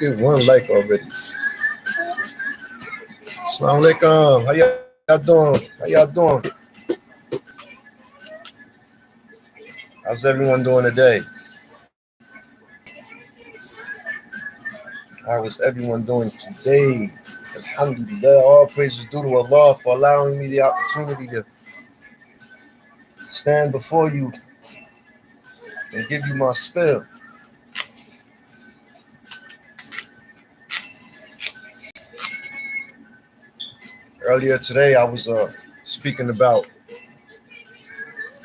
Get one like already. Assalamu alaikum. How y'all doing? How y'all doing? How's everyone doing today? How is everyone doing today? Alhamdulillah, all praises due to Allah for allowing me the opportunity to stand before you and give you my spill. Earlier today, I was speaking about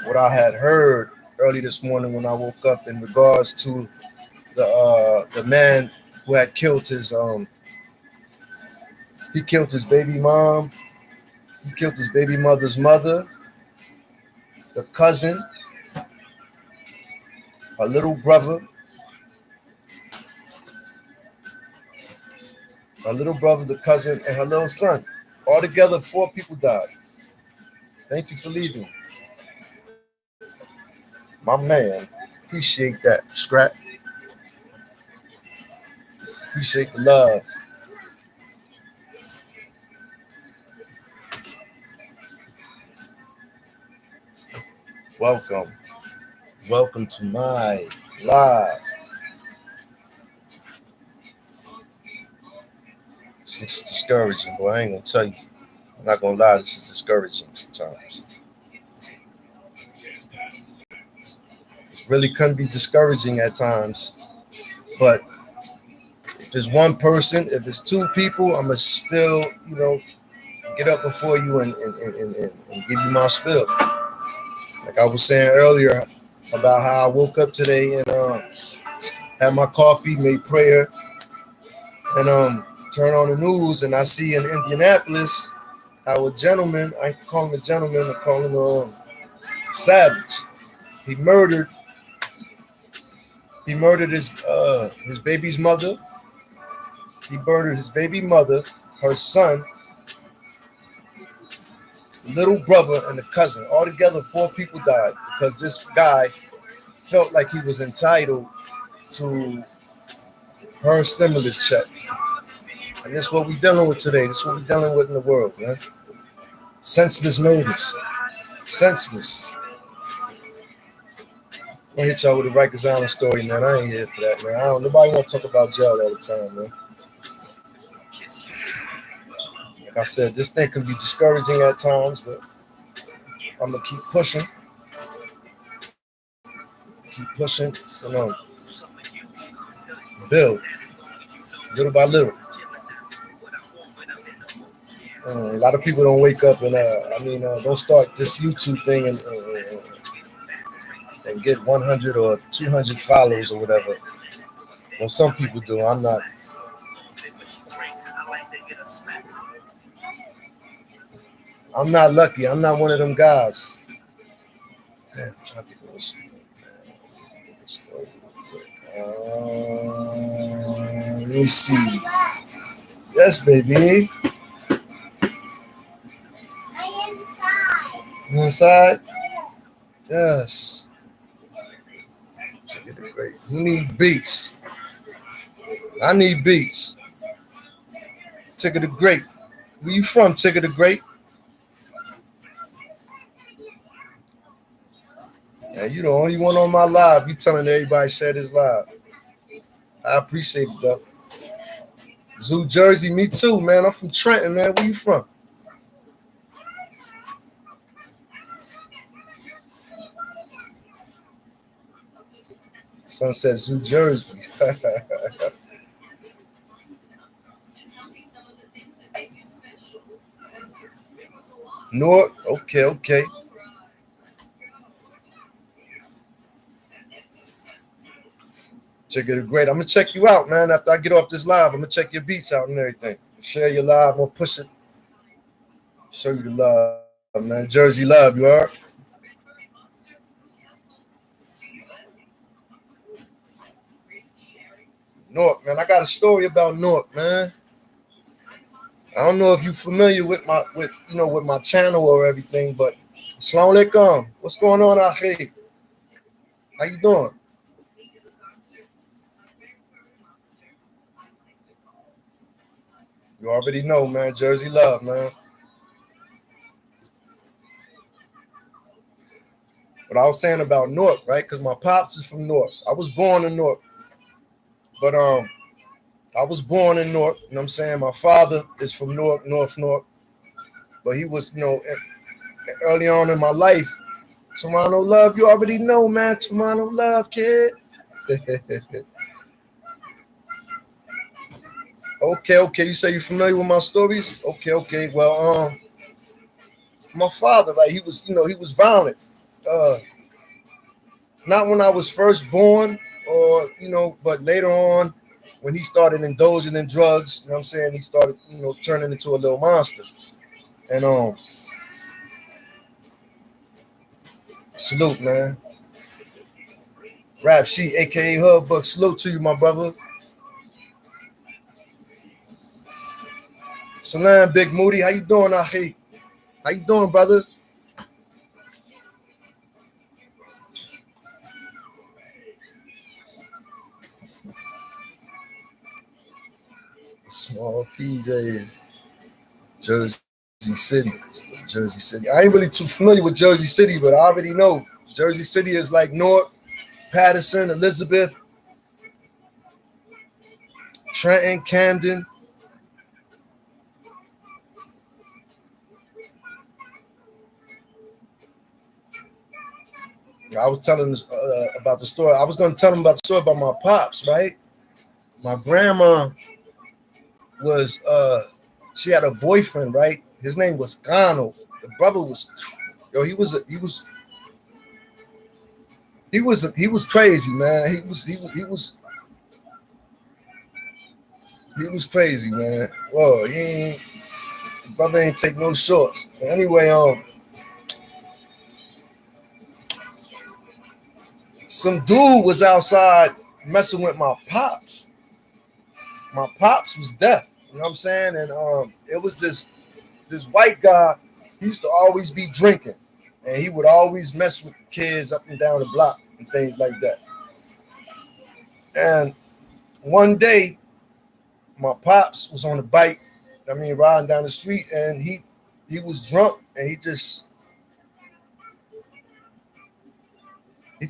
what I had heard early this morning when I woke up in regards to the man who had killed his he killed his baby mom, he killed his baby mother's mother, the cousin, her little brother, the cousin, and her little son. Altogether, 4 people died. Thank you for leaving. My man, appreciate that, Scrap. Appreciate the love. Welcome. Welcome to my live. It's discouraging, boy. I ain't gonna tell you. I'm not gonna lie, this is discouraging sometimes. It really can be discouraging at times, but if it's one person, if it's 2 people, I'ma still, get up before you and give you my spill. Like I was saying earlier about how I woke up today and had my coffee, made prayer, and turn on the news and I see in Indianapolis how a gentleman, I call him a gentleman, I call him a savage. He murdered his baby's mother. He murdered his baby mother, her son, little brother, and the cousin. Altogether, 4 people died because this guy felt like he was entitled to her stimulus check. And this is what we're dealing with today. This is what we're dealing with in the world, man. Senseless murders. Senseless. I'm gonna hit y'all with a Rikers Island story, man. I ain't here for that, man. Nobody want to talk about jail all the time, man. Like I said, this thing can be discouraging at times, but I'm gonna keep pushing. Keep pushing, build little by little. A lot of people don't wake up and don't start this YouTube thing and get 100 or 200 followers or whatever. Well, some people do. I'm not. I'm not lucky. I'm not one of them guys. Man, I'm trying to think of this. Let me see. Yes, baby. You inside? Yes. Ticket to great. You need beats. I need beats. Ticket to great. Where you from, Ticket to great? Yeah, you the only one on my live. You telling everybody share this live. I appreciate it, though. Zoo Jersey, me too, man. I'm from Trenton, man. Where you from? Sunset Zoo Jersey. North, okay. Check it great. I'm gonna check you out, man. After I get off this live, I'm gonna check your beats out and everything. Share your live, I'm gonna push it. Show you the love, man. Jersey love, you heard? North, man. I got a story about North, man. I don't know if you're familiar with my channel or everything, but Assalamu alaikum. What's going on, Rafiq? How you doing? You already know, man. Jersey love, man. But I was saying about Newark, right? Because my pops is from Newark. I was born in Newark. But I was born in Newark, you know what I'm saying? My father is from Newark, North Newark. But he was, early on in my life, Toronto love, you already know, man. Toronto love, kid. Okay. You say you're familiar with my stories? Okay. Well, my father, like he was violent. Uh, not when I was first born, or but later on, when he started indulging in drugs, you know what I'm saying? He started, turning into a little monster. And salute, man. Rap Sheet, aka Hubbuck, salute to you, my brother. Salam, Big Moody, how you doing, Ahi? How you doing, brother? Small PJs, Jersey City, Jersey City. I ain't really too familiar with Jersey City, but I already know Jersey City is like Newark, Patterson, Elizabeth, Trenton, Camden. I was telling about the story. I was going to tell him about the story about my pops, right? My grandma was she had a boyfriend, right? His name was Gano. The brother was he was crazy, man. He was crazy, man. Whoa, brother ain't take no shorts. But anyway, some dude was outside messing with my pops. My pops was deaf. You know what I'm saying? And it was this white guy. He used to always be drinking, and he would always mess with the kids up and down the block and things like that. And one day, my pops was on a bike. I mean, riding down the street, and he was drunk, and he just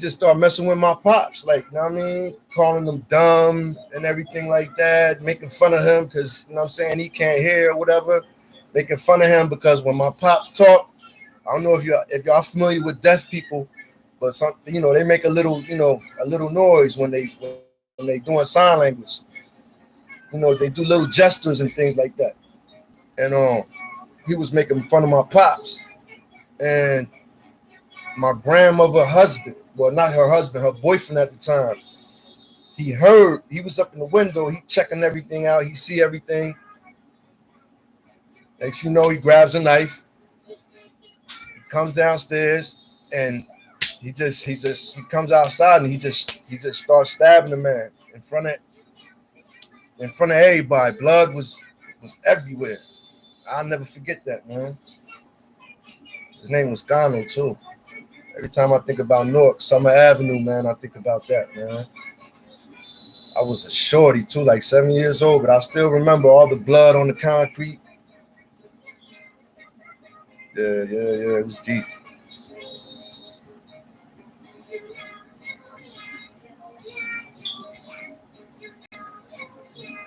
started messing with my pops, like, you know what I mean, calling him dumb and everything like that, making fun of him because, you know what I'm saying, he can't hear or whatever, making fun of him because when my pops talk, I don't know if y'all familiar with deaf people, but they make a little noise when they doing sign language. They do little gestures and things like that. And he was making fun of my pops. And my grandmother husband, well, not her husband, her boyfriend at the time, he was up in the window, he checking everything out, he see everything. Next he grabs a knife, comes downstairs, and he comes outside, and he just starts stabbing the man in front of everybody. Blood was everywhere. I'll never forget that, man. His name was Gano too. Every time I think about Newark, Summer Avenue, man, I think about that, man. I was a shorty too, like 7 years old, but I still remember all the blood on the concrete. Yeah, it was deep.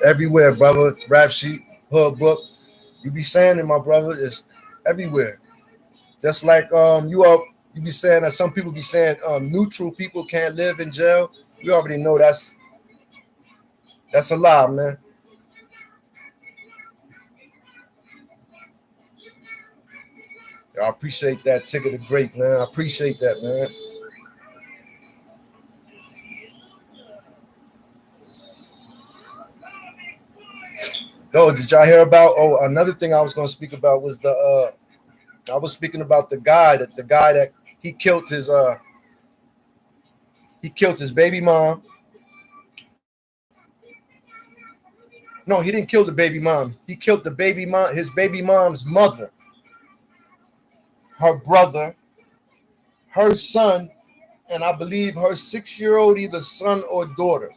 Everywhere, brother. Rap sheet, hood book. You be saying it, my brother. It's everywhere. Just like you be saying that some people be saying neutral people can't live in jail. We already know that's a lie, man. I appreciate that ticket of great, man. I appreciate that, man. Oh, did y'all hear about? Oh, another thing I was going to speak about was I was speaking about the guy that he killed his baby mom. No, he didn't kill the baby mom. He killed the baby mom, his baby mom's mother, her brother, her son, and I believe her 6-year-old either son or daughter.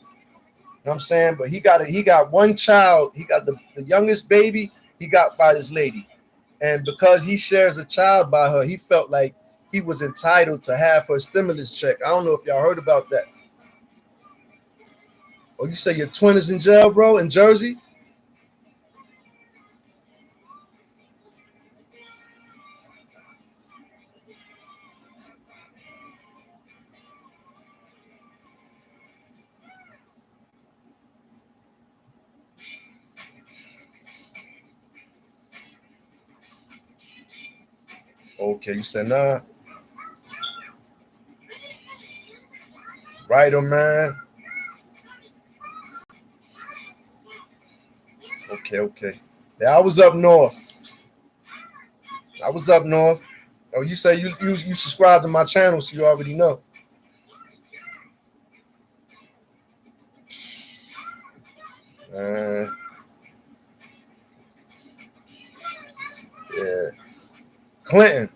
know what I'm saying? But he got one child. He got the youngest baby he got by this lady. And because he shares a child by her, he felt like he was entitled to have her stimulus check. I don't know if y'all heard about that. Oh, you say your twin is in jail, bro, in Jersey? Okay, you said nah. Right, oh man. Okay, okay. Yeah, I was up north. I was up north. Oh, you say you subscribe to my channel, so you already know. Uh, yeah. Clinton.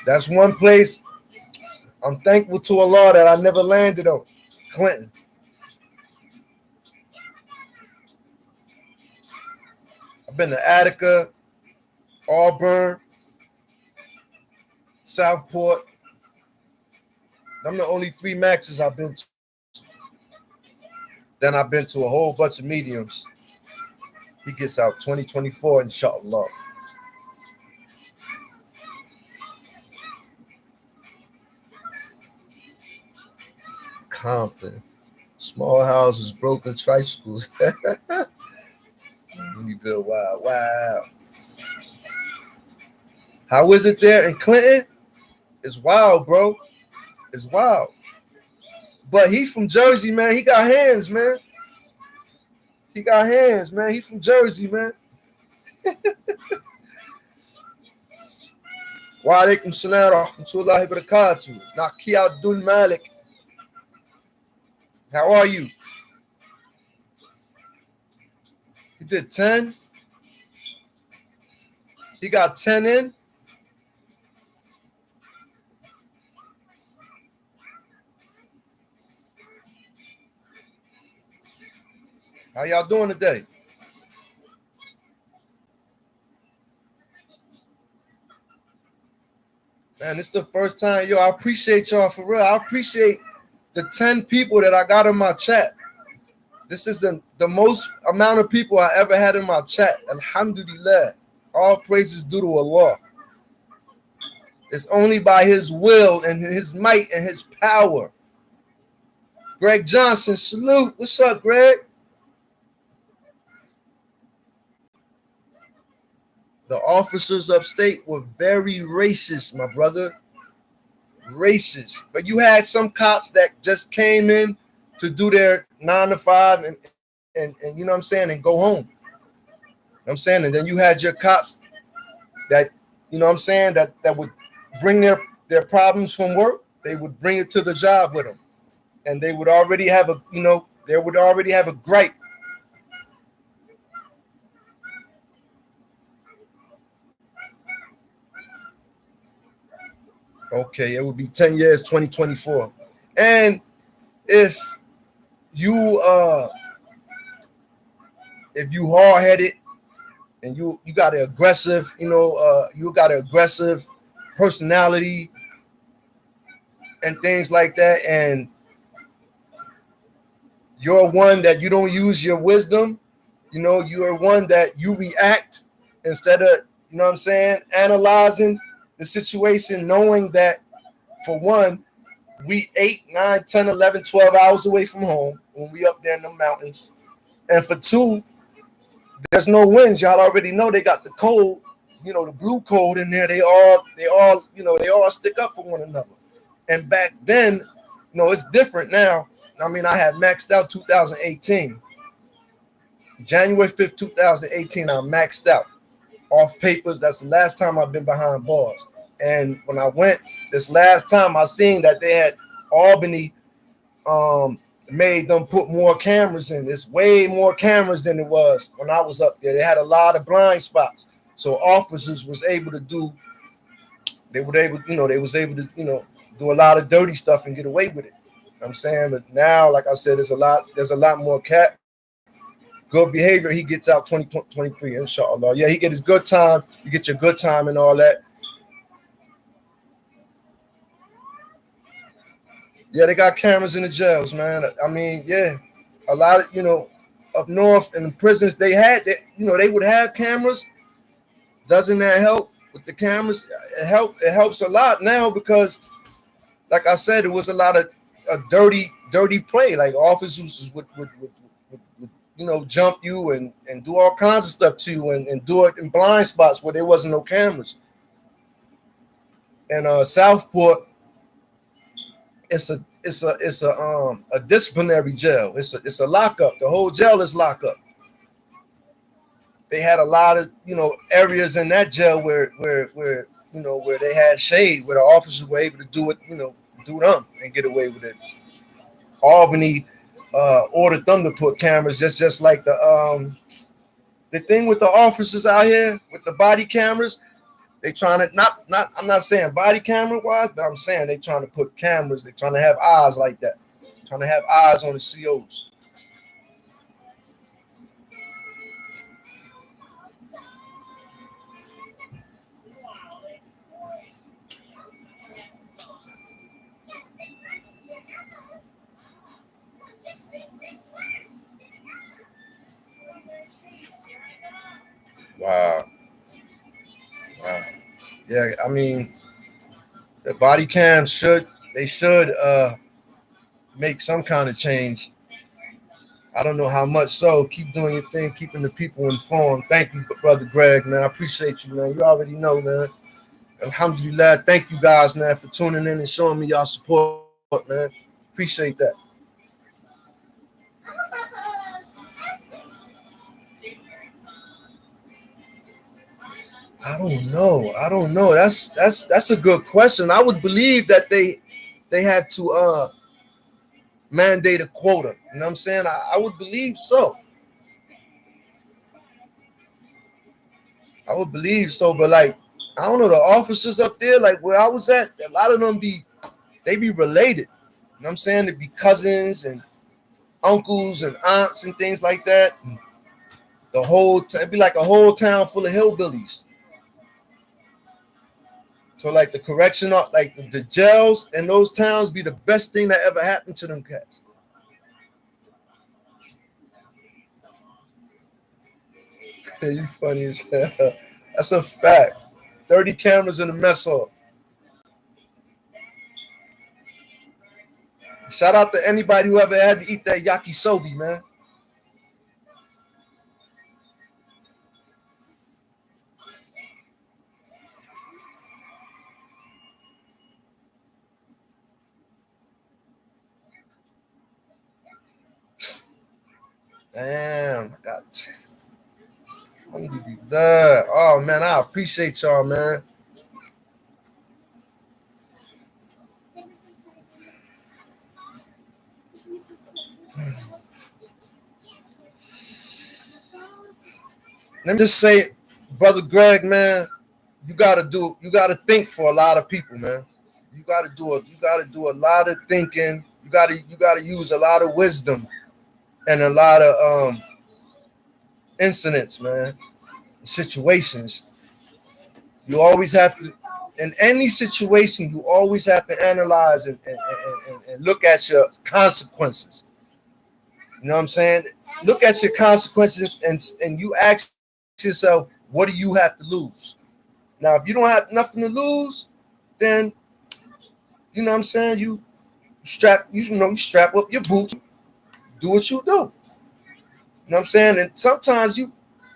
That's one place I'm thankful to Allah that I never landed on. Clinton. I've been to Attica, Auburn, Southport. I'm the only three maxes I've been to. Then I've been to a whole bunch of mediums. He gets out 2024, inshallah. Compton. Small houses, broken tricycles. Louisville, wow, wow. How is it there in Clinton? It's wild, bro. It's wild. But he from Jersey, man. He got hands, man. He got hands, man. He from Jersey, man. Wa alaikum salam wa rahmatullahi wa barakatuh. Naki Abdul Malik. How are you? He did 10. He got 10 in. How y'all doing today? Man, this is the first time, yo. I appreciate y'all for real. I appreciate the 10 people that I got in my chat. This is the most amount of people I ever had in my chat. Alhamdulillah. All praises due to Allah. It's only by his will and his might and his power. Greg Johnson, salute. What's up, Greg? The officers upstate were very racist, my brother. Racist. But you had some cops that just came in to do their 9 to 5 and you know what I'm saying, and go home. You know what I'm saying? And then you had your cops that, you know what I'm saying, that would bring their problems from work. They would bring it to the job with them. And they would already have a, you know, they would already have a gripe. Okay, it would be 10 years, 2024. And if you hard-headed and you got an aggressive, you got an aggressive personality and things like that, and you're one that you don't use your wisdom, you're one that you react instead of, you know what I'm saying, analyzing the situation, knowing that for one, we 8, 9, 10, 11, 12 hours away from home when we up there in the mountains. And for two, there's no winds. Y'all already know they got the code, the blue code in there. They all stick up for one another. And back then, it's different now. I mean, I had maxed out 2018. January 5th, 2018, I maxed out off papers. That's the last time I've been behind bars. And when I went this last time, I seen that they had Albany made them put more cameras in. It's way more cameras than it was when I was up there. They had a lot of blind spots. So officers was able to do, they was able to, do a lot of dirty stuff and get away with it. I'm saying, but now, like I said, there's a lot more cat good behavior. He gets out 2023, inshallah. Yeah, he get his good time. You get your good time and all that. Yeah, they got cameras in the jails, man. I mean, yeah, a lot of up north in the prisons they would have cameras. Doesn't that help with the cameras? It helps a lot now because, like I said, it was a lot of dirty play. Like officers would jump you and do all kinds of stuff to you and do it in blind spots where there wasn't no cameras. And Southport, it's a disciplinary jail. It's a lockup. The whole jail is lockup. They had a lot of areas in that jail where they had shade, where the officers were able to do it, do them and get away with it. Albany ordered them to put cameras, just like the thing with the officers out here with the body cameras. They trying to not. I'm not saying body camera wise, but I'm saying they trying to put cameras. They trying to have eyes like that. Trying to have eyes on the COs. Wow. Wow. Yeah, I mean, the body cams should make some kind of change. I don't know how much. So keep doing your thing, keeping the people informed. Thank you, brother Greg, man. I appreciate you, man. You already know, man. Alhamdulillah. Thank you guys, man, for tuning in and showing me y'all support, man. Appreciate that. I don't know. I don't know. That's a good question. I would believe that they had to mandate a quota. You know what I'm saying? I would believe so. I would believe so, but like I don't know, the officers up there, like where I was at, a lot of them be related. You know what I'm saying? They be cousins and uncles and aunts and things like that. And it'd be like a whole town full of hillbillies. So like the correctional, like the jails in those towns be the best thing that ever happened to them cats. You funny as hell. That's a fact. 30 cameras in the mess hall. Shout out to anybody who ever had to eat that yakisobe, man. Damn, I got. Alhamdulillah. Oh man, I appreciate y'all, man. Let me just say, brother Greg, man, you gotta think for a lot of people, man. You gotta do a lot of thinking. You gotta use a lot of wisdom and a lot of incidents, man, situations. You always have to, in any situation, you always have to analyze and look at your consequences. You know what I'm saying? Look at your consequences and you ask yourself, what do you have to lose? Now, if you don't have nothing to lose, then you know what I'm saying. You strap up your boots, do what you do. You know what I'm saying? And sometimes you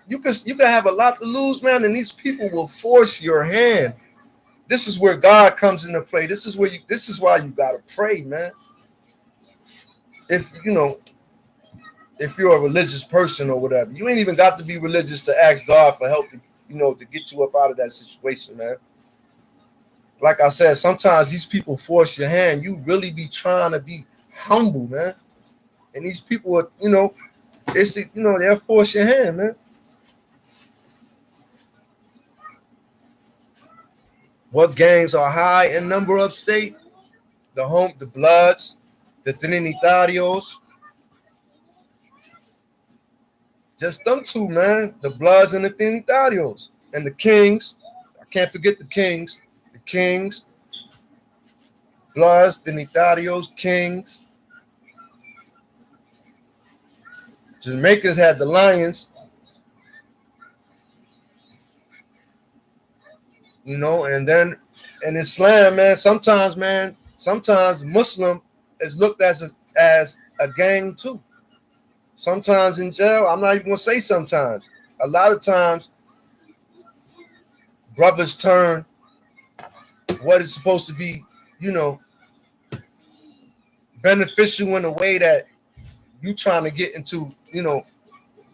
can have a lot to lose, man, and these people will force your hand. This is where God comes into play. This is why you gotta pray, man. If if you're a religious person or whatever, you ain't even got to be religious to ask God for help to get you up out of that situation, man. Like I said, sometimes these people force your hand. You really be trying to be humble, man. And these people are, they'll force your hand, man. What gangs are high in number upstate? The Bloods, the Trinitarios, just them two, man. The Bloods and the Trinitarios. And the Kings. I can't forget the Kings. The Kings, Bloods, Trinitarios, Kings. Jamaicans had the Lions. You know, and then in Islam, man, sometimes Muslim is looked as a gang too. Sometimes in jail, I'm not even gonna say sometimes. A lot of times, brothers turn what is supposed to be, you know, beneficial in a way that you trying to get into, you know,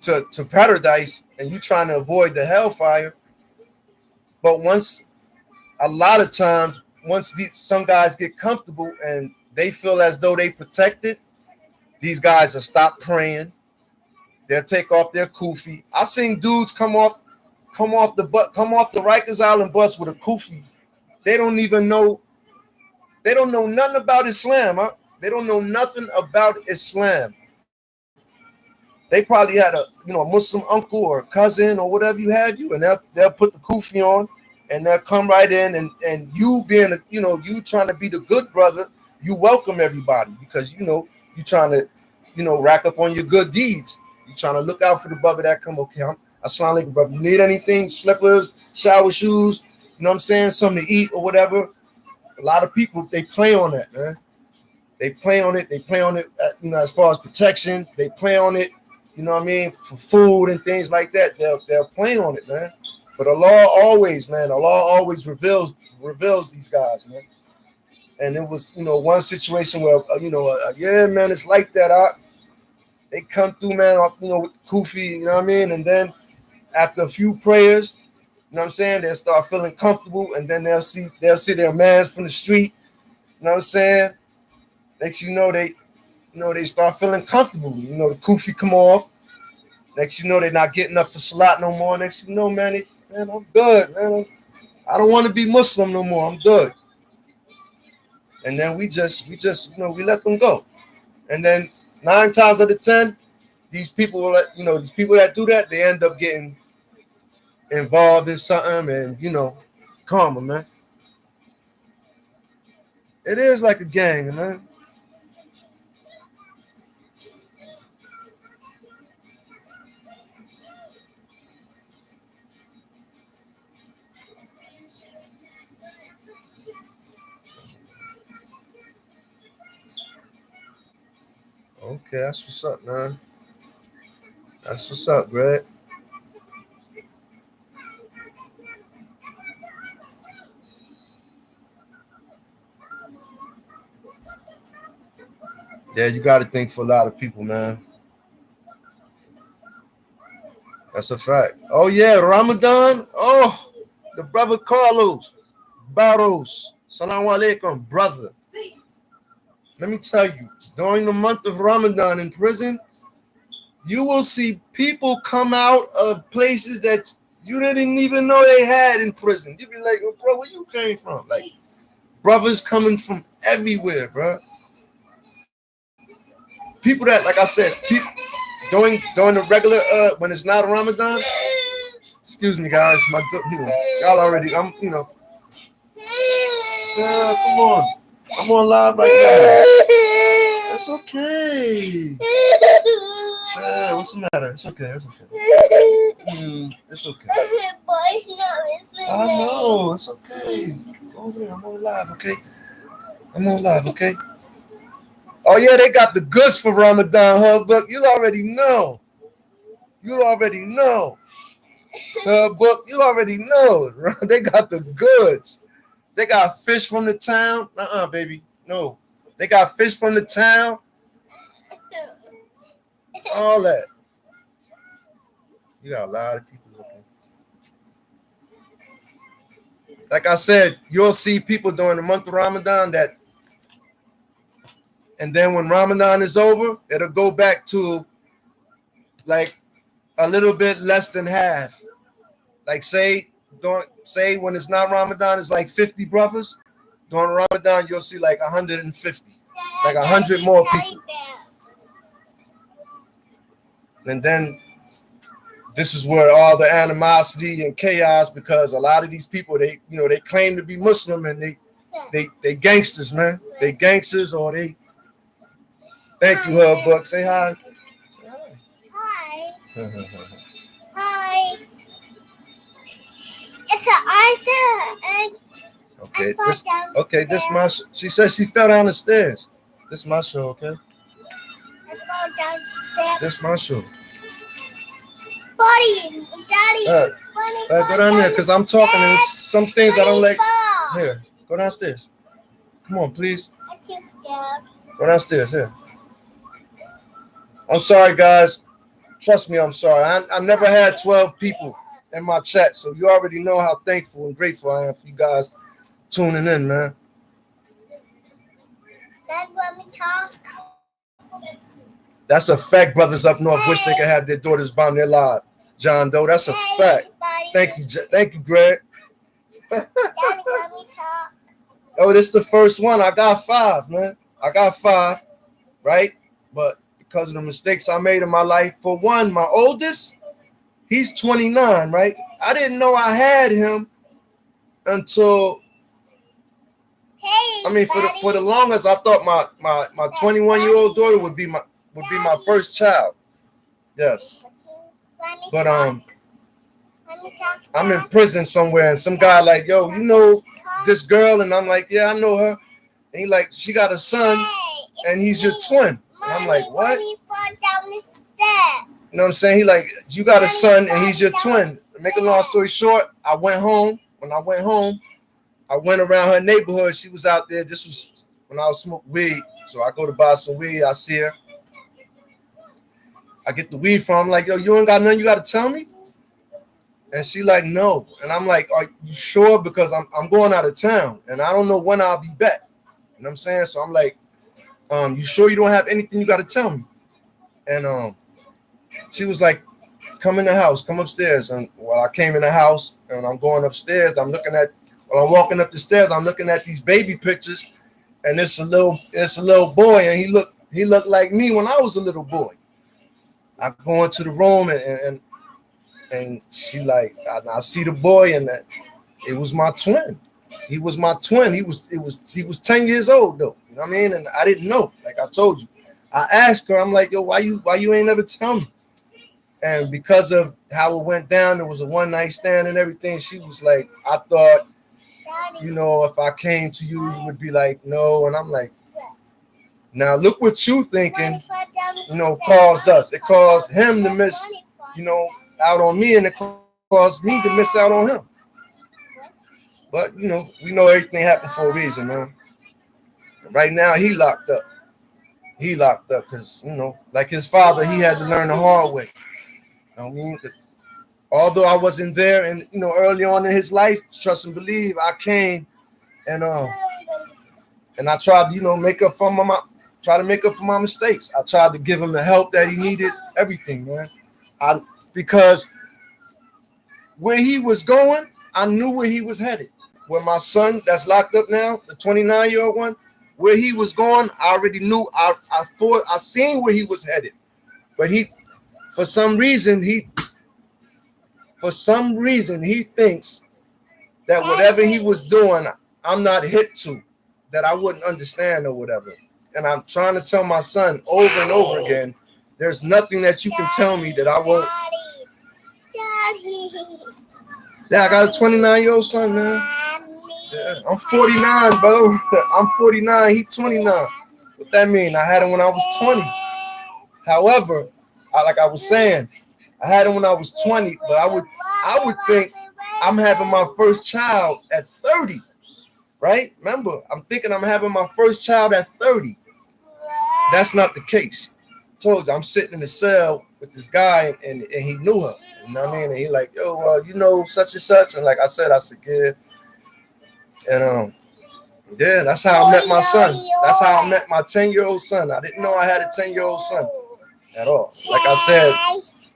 to paradise, and you trying to avoid the hellfire. But a lot of times, some guys get comfortable and they feel as though they protected, these guys will stop praying. They'll take off their kufi. I seen dudes come off the Rikers Island bus with a kufi. They don't know nothing about Islam. Huh? They don't know nothing about Islam. They probably had a Muslim uncle or cousin or whatever you, and they'll put the kufi on, and they'll come right in, and you being you trying to be the good brother, you welcome everybody because you trying to rack up on your good deeds. You trying to look out for the brother that come. Okay, assalamu alaikum, brother. You need anything? Slippers, shower shoes. You know what I'm saying? Something to eat or whatever. A lot of people, they play on that, man. They play on it. As far as protection, they play on it. You know what I mean? For food and things like that, they'll play on it, man. But Allah always reveals these guys, man. And it was, one situation where, yeah, man, it's like that. They come through, man, with the kufi, you know what I mean? And then after a few prayers, you know what I'm saying, they'll start feeling comfortable, and then they'll see their mans from the street, you know what I'm saying? Next they start feeling comfortable. The kufi come off. Next they're not getting up for salat no more. Next man, I'm good, man. I don't want to be Muslim no more. I'm good. And then we just we let them go. And then 9 times out of 10, these people that do that, they end up getting involved in something, and karma, man. It is like a gang, man. Okay, that's what's up, man. That's what's up, Greg. Yeah, you got to think for a lot of people, man. That's a fact. Oh, yeah, Ramadan. Oh, the brother Carlos Barros. Salaam alaikum, brother. Let me tell you, during the month of Ramadan in prison, you will see people come out of places that you didn't even know they had in prison. You be like, oh, bro, where you came from? Like, brothers coming from everywhere, bro. People that, like I said, during the regular, when it's not Ramadan, excuse me, guys, y'all already, come on. I'm on live right now. It's okay. What's the matter? It's okay. It's okay. I know. It's okay. Over there. I'm on live, okay? Okay? Oh, yeah, they got the goods for Ramadan, Book. You already know. Book, you already know. They got the goods. They got fish from the town. Baby. No. They got fish from the town. All that. You got a lot of people looking. Like I said, you'll see people during the month of Ramadan and then when Ramadan is over, it'll go back to like a little bit less than half. Like say when it's not Ramadan, it's like 50 brothers. During Ramadan, you'll see like 150. like 100 more people. And then this is where all the animosity and chaos, because a lot of these people, they claim to be Muslim, and they gangsters, man. They gangsters, or they. Thank you, Hub Buck. Say hi. Hi. Hi. It's an Arthur. Okay, this my. She said she fell down the stairs. This my show, okay? I fell downstairs. This my show. Buddy, Daddy. Go down there, because I'm talking, and there's some things I don't like. Here, go downstairs. Come on, please. I'm too scared. Go downstairs, here. I'm sorry, guys. Trust me, I'm sorry. I never had 12 people in my chat, so you already know how thankful and grateful I am for you guys tuning in, man. Dad, let me talk. That's a fact. Brothers up north wish they could have their daughters bound their lives. John Doe, that's a fact. Everybody. Thank you, Greg. Daddy, let me talk. Oh, this is the first one. I got 5, man. I got 5, right? But because of the mistakes I made in my life, for one, my oldest, he's 29, right? I didn't know I had him until, for the longest, I thought my 21-year-old daughter would be my first child. Yes. But I'm in prison somewhere, and some guy like, yo, you know this girl? And I'm like, yeah, I know her. And he like, she got a son, and he's your twin. And I'm like, what? You know what I'm saying? He like, you got a son, and he's your twin. To make a long story short, I went home. When I went home, I went around her neighborhood. She was out there. This was when I was smoking weed. So I go to buy some weed. I see her. I get the weed from her. I'm like, yo, you ain't got nothing you got to tell me? And she like, no. And I'm like, are you sure? Because I'm going out of town, and I don't know when I'll be back. You know what I'm saying? So I'm like, you sure you don't have anything you got to tell me? And she was like, come in the house, come upstairs. And while I came in the house and I'm going upstairs, while I'm walking up the stairs, I'm looking at these baby pictures, and it's a little boy, and he looked like me when I was a little boy. I go into the room, and she like, I see the boy, and it was my twin. He was my twin. He was 10 years old though. You know what I mean? And I didn't know. Like I told you, I asked her. I'm like, yo, why you ain't never tell me? And because of how it went down, there was a one night stand and everything. She was like, I thought, you know, if I came to you, you would be like, no. And I'm like, now look what you thinking, you know, caused us. It caused him to miss, you know, out on me, and it caused me to miss out on him. But, you know, we know everything happened for a reason, man. Right now, he locked up. He locked up because, you know, like his father, he had to learn the hard way. You know what I mean? Although I wasn't there, and, you know, early on in his life, trust and believe, I came and I tried to, you know, make up for my mistakes. I tried to give him the help that he needed, everything, man. Because where he was going, I knew where he was headed. Where my son that's locked up now, the 29-year-old one, where he was going, I already knew. I seen where he was headed. But for some reason he thinks that whatever he was doing, I'm not hip to, that I wouldn't understand or whatever. And I'm trying to tell my son over and over again, there's nothing that you can tell me that I won't. Yeah, I got a 29-year-old son, man. Yeah, I'm 49, bro. I'm 49. He's 29. What that mean? I had him when I was 20. However, like I was saying, I had him when I was 20, but I would think I'm having my first child at 30, right? Remember, I'm thinking I'm having my first child at 30. That's not the case. I told you, I'm sitting in the cell with this guy, and he knew her. You know what I mean? And he like, yo, you know, such and such. And like I said, yeah. And yeah, that's how I met my son. That's how I met my 10-year-old son. I didn't know I had a 10-year-old son at all. Like I said,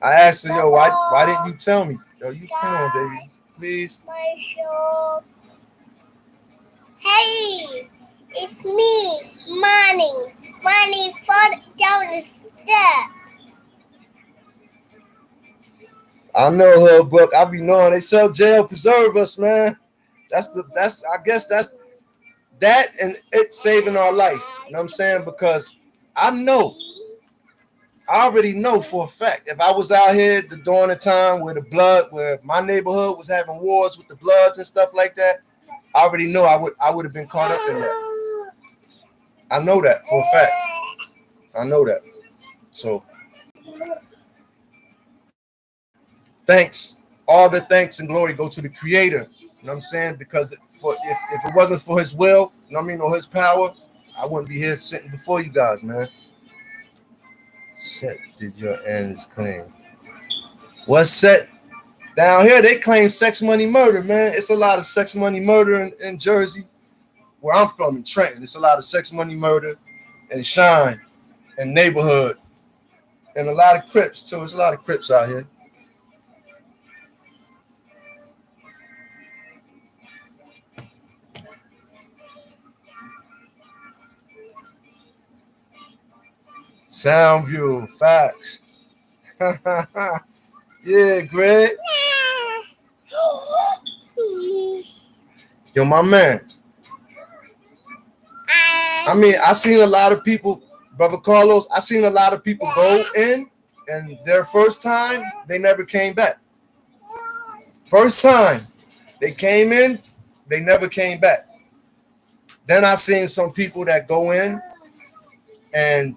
I asked her, yo, why didn't you tell me? Yo, you come on, baby, please. Hey, it's me, Money. I know her book. I be knowing they sell jail preserve us, man. That's I guess that's that and it saving our life. You know what I'm saying? Because I know, I already know for a fact, if I was out here during the time where my neighborhood was having wars with the Bloods and stuff like that, I already know I would have been caught up in that. I know that for a fact. I know that. So thanks, all the thanks and glory go to the Creator. You know what I'm saying? Because if it wasn't for His will, you know what I mean, or His power, I wouldn't be here sitting before you guys, man. Set did your ends claim? What's set down here? They claim sex, money, murder, man. It's a lot of sex, money, murder in Jersey, where I'm from, in Trenton. It's a lot of sex, money, murder, and shine, and neighborhood, and a lot of Crips too. It's a lot of Crips out here. Soundview, facts. Yeah, Greg. Yo, my man. I mean, I seen a lot of people, Brother Carlos, I seen a lot of people go in and their first time, they never came back. First time they came in, they never came back. Then I seen some people that go in and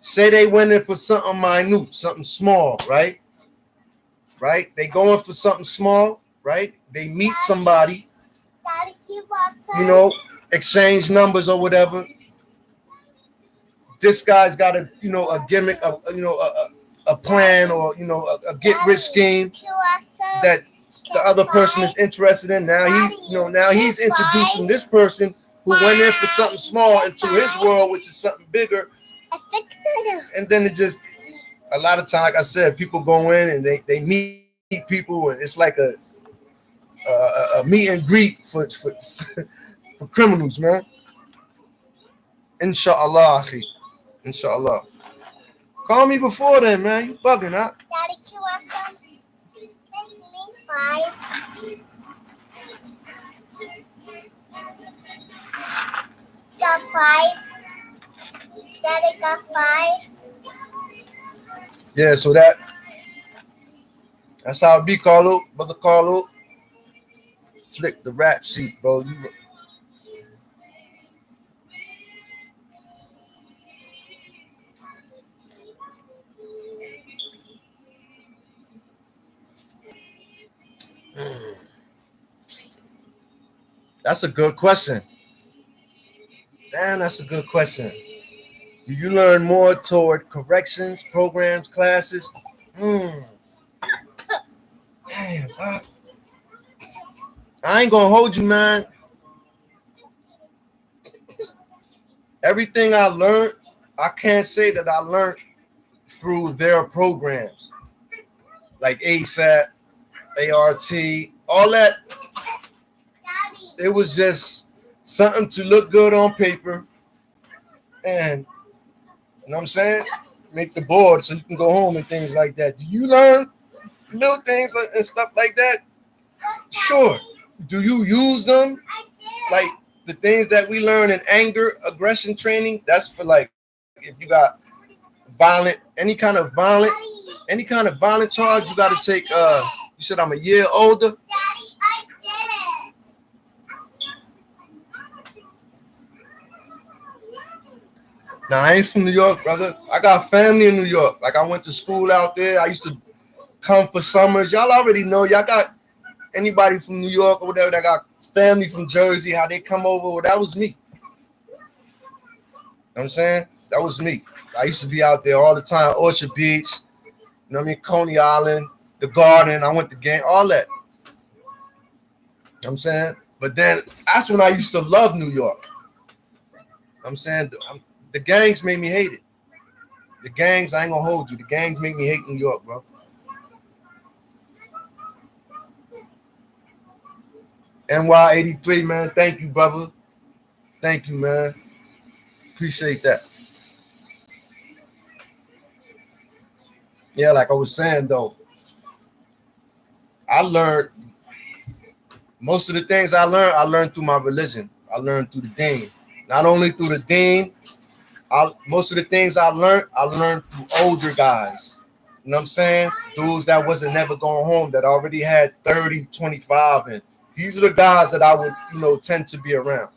say they went in for something minute, something small, right? Right? They go in for something small, right? They meet somebody, you know, exchange numbers or whatever. This guy's got a gimmick, a plan, or a get rich scheme that the other person is interested in. Now he's introducing this person who went in for something small into his world, which is something bigger. And then it just, a lot of times, like I said, people go in and they meet people, and it's like a meet and greet for criminals, man. Inshallah, akhi. Inshallah. Call me before then, man. You bugging, huh? Daddy, can you want some? Can you make 5? Got 5. Daddy got 5. Yeah, so that's how it be, Carlo. Brother Carlo. Flick the rap sheet, bro. That's a good question. Damn, that's a good question. Do you learn more toward corrections, programs, classes? Damn, I ain't gonna hold you, man. Everything I learned, I can't say that I learned through their programs, like ASAP, ART, all that. It was just something to look good on paper, and you know what I'm saying, make the board so you can go home and things like that. Do you learn new things and stuff like that? Sure. Do you use them? Like the things that we learn in anger, aggression training, that's for like if you got any kind of violent charge, you got to take. You said I'm a year older. Now I ain't from New York, brother. I got family in New York. Like I went to school out there. I used to come for summers. Y'all already know. Y'all got anybody from New York or whatever that got family from Jersey, how they come over. Well, that was me. You know what I'm saying? That was me. I used to be out there all the time. Orchard Beach, you know what I mean? Coney Island, the Garden. I went to game, all that. You know what I'm saying? But then that's when I used to love New York. You know what I'm saying? The gangs made me hate it. The gangs, I ain't gonna hold you. The gangs make me hate New York, bro. NY83, man. Thank you, brother. Thank you, man. Appreciate that. Yeah, like I was saying though, I learned most of the things I learned through my religion. I learned through the deen. Not only through the deen, most of the things I learned through older guys. You know what I'm saying? Dudes that wasn't never going home, that already had 30, 25. And these are the guys that I would, tend to be around.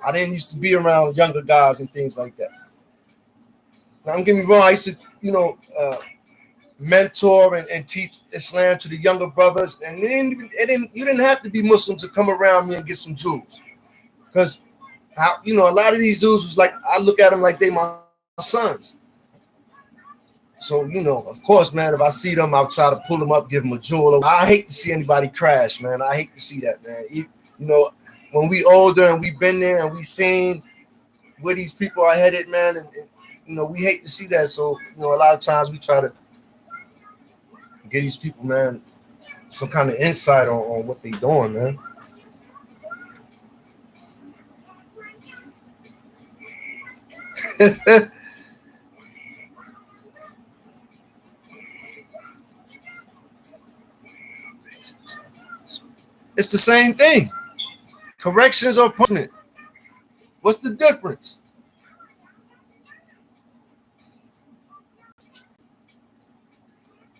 I didn't used to be around younger guys and things like that. Now, don't get me wrong, I used to, mentor and teach Islam to the younger brothers. And you didn't have to be Muslim to come around me and get some jewels. Because, a lot of these dudes was like, I look at them like they my sons. So, of course, man, if I see them, I'll try to pull them up, give them a jewel. I hate to see anybody crash, man. I hate to see that, man. When we older and we've been there and we seen where these people are headed, man, and we hate to see that. So, a lot of times we try to get these people, man, some kind of insight on what they doing, man. It's the same thing. Corrections or punishment. What's the difference?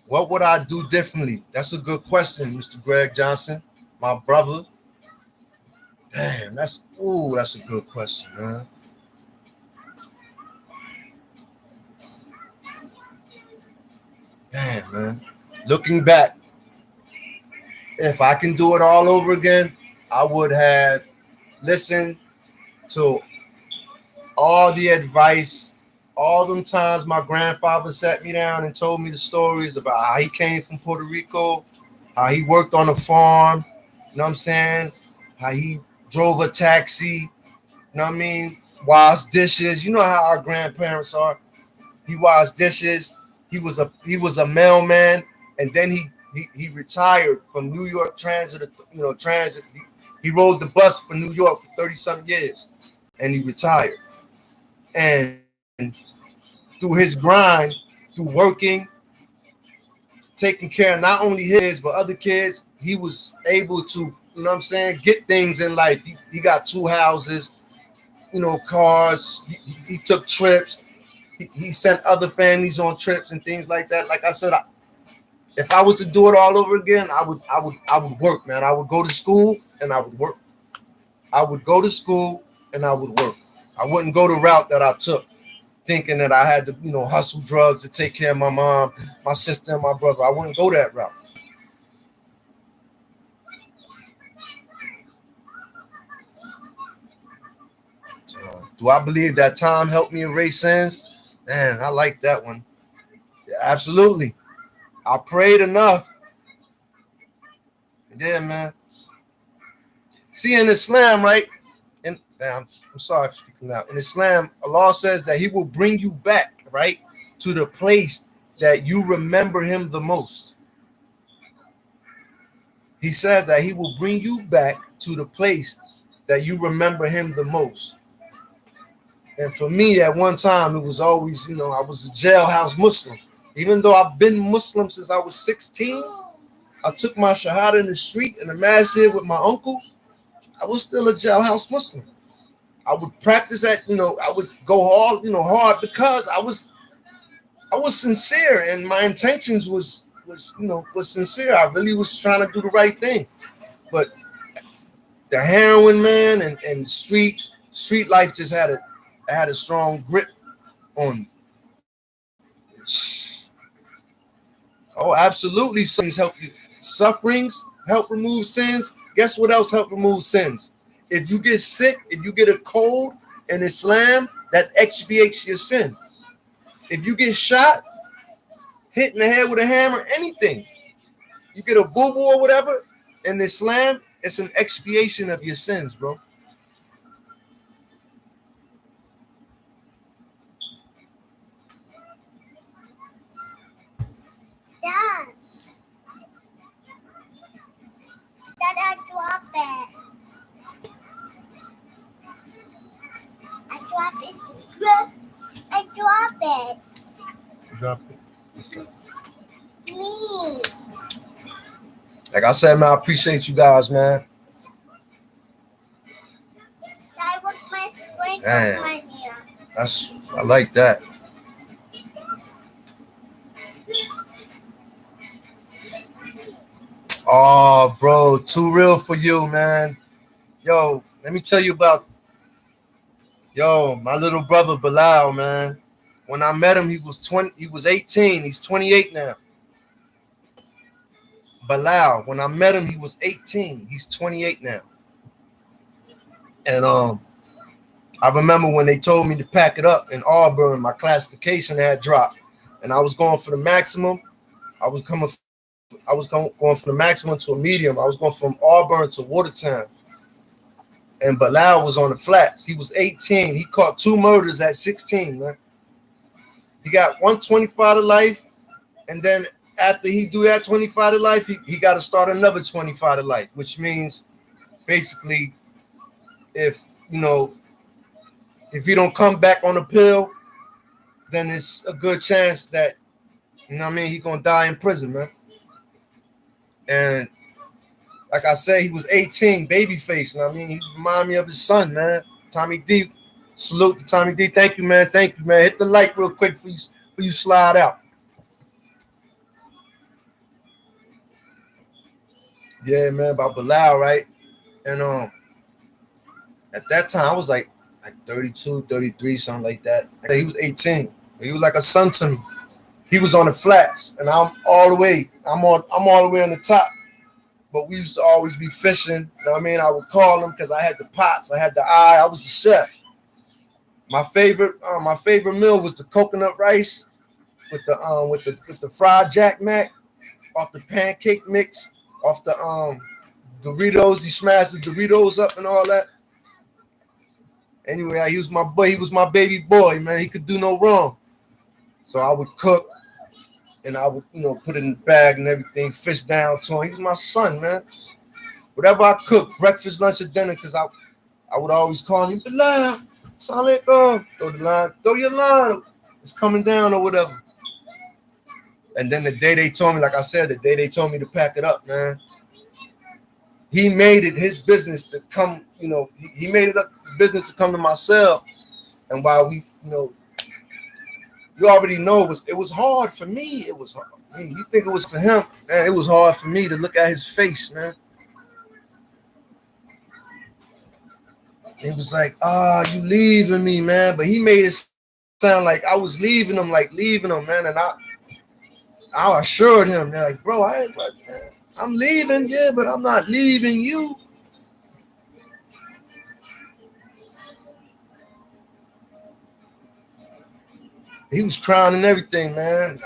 What would I do differently? That's a good question, Mr. Greg Johnson, my brother. Damn, that's a good question, man. Damn, man. Looking back, if I can do it all over again, I would have listened to all the advice, all them times my grandfather sat me down and told me the stories about how he came from Puerto Rico, how he worked on a farm, you know what I'm saying? How he drove a taxi, you know what I mean? Washed dishes. You know how our grandparents are. He washed dishes. He was a mailman, and then he retired from New York Transit. Transit. He rode the bus for New York for 30 some years, and he retired. And through his grind, through working, taking care of not only his but other kids, he was able to, get things in life. He got two houses, cars. He took trips. He sent other families on trips and things like that. Like I said, if I was to do it all over again, I would work, man. I would go to school and I would work. I would go to school and I would work. I wouldn't go the route that I took, thinking that I had to, hustle drugs to take care of my mom, my sister, and my brother. I wouldn't go that route. Do I believe that time helped me erase sins? Man, I like that one. Yeah, absolutely. I prayed enough. Yeah, man. See, in Islam, right? And I'm sorry for speaking loud. In Islam, Allah says that He will bring you back, right, to the place that you remember Him the most. He says that He will bring you back to the place that you remember Him the most. And for me, at one time, it was always, I was a jailhouse Muslim. Even though I've been Muslim since I was 16, I took my shahada in the street in the masjid with my uncle. I was still a jailhouse Muslim. I would practice I would go hard because I was sincere and my intentions was sincere. I really was trying to do the right thing. But the heroin, man, and street life just had a strong grip on me. Oh, absolutely. Sufferings help remove sins. Guess what else help remove sins? If you get sick, if you get a cold in Islam, that expiates your sin. If you get shot, hit in the head with a hammer, anything, you get a boo boo or whatever, in Islam, it's an expiation of your sins, bro. Dad, Dad, I drop it. I drop it. I drop it. Drop it. Me. Like I said, man, I appreciate you guys, man. That was my sprinkle Man, my ear. I like that. Oh, bro, too real for you, man. Yo, let me tell you about my little brother Bilal, man. When I met him, he was 20, he was 18. He's 28 now. Bilal, when I met him, he was 18. He's 28 now. And I remember when they told me to pack it up in Auburn, my classification had dropped, and I was going for the maximum. I was coming. I was going from the maximum to a medium. I was going from Auburn to Watertown, and Bilal was on the flats. He was 18. He caught two murders at 16. Man, he got 125 to life, and then after he do that 25 to life, he got to start another 25 to life, which means basically, if you know, if he don't come back on the pill, then it's a good chance that he gonna die in prison, man. And like I said, he was 18, baby face. He remind me of his son, man. Tommy D. Salute to Tommy D. Thank you, man. Thank you, man. Hit the like real quick for you slide out. Yeah, man, about Bilal, right? And at that time I was like 32, 33, something like that. He was 18. He was like a son to me. He was on the flats, and I'm all the way. I'm all the way on the top. But we used to always be fishing. You know what I mean? I would call him because I had the pots, I had the eye, I was the chef. My favorite meal was the coconut rice with the fried Jack Mac off the pancake mix, off the Doritos. He smashed the Doritos up and all that. Anyway, he was my boy. He was my baby boy, man. He could do no wrong. So I would cook and I would, put it in the bag and everything, fish down to him. He was my son, man. Whatever I cook, breakfast, lunch, or dinner, because I would always call him, Bilal, Assalamualaikum. Throw your line. It's coming down or whatever. And then the day they told me, like I said, the day they told me to pack it up, man, he made it his business to come, he made it a business to come to my cell. And while we, you already know it was hard for me. It was hard. Man, you think it was for him, man? It was hard for me to look at his face, man. He was like, you leaving me, man. But he made it sound like I was leaving him, man. And I assured him, like, bro, I'm leaving, yeah, but I'm not leaving you. He was crying and everything, man.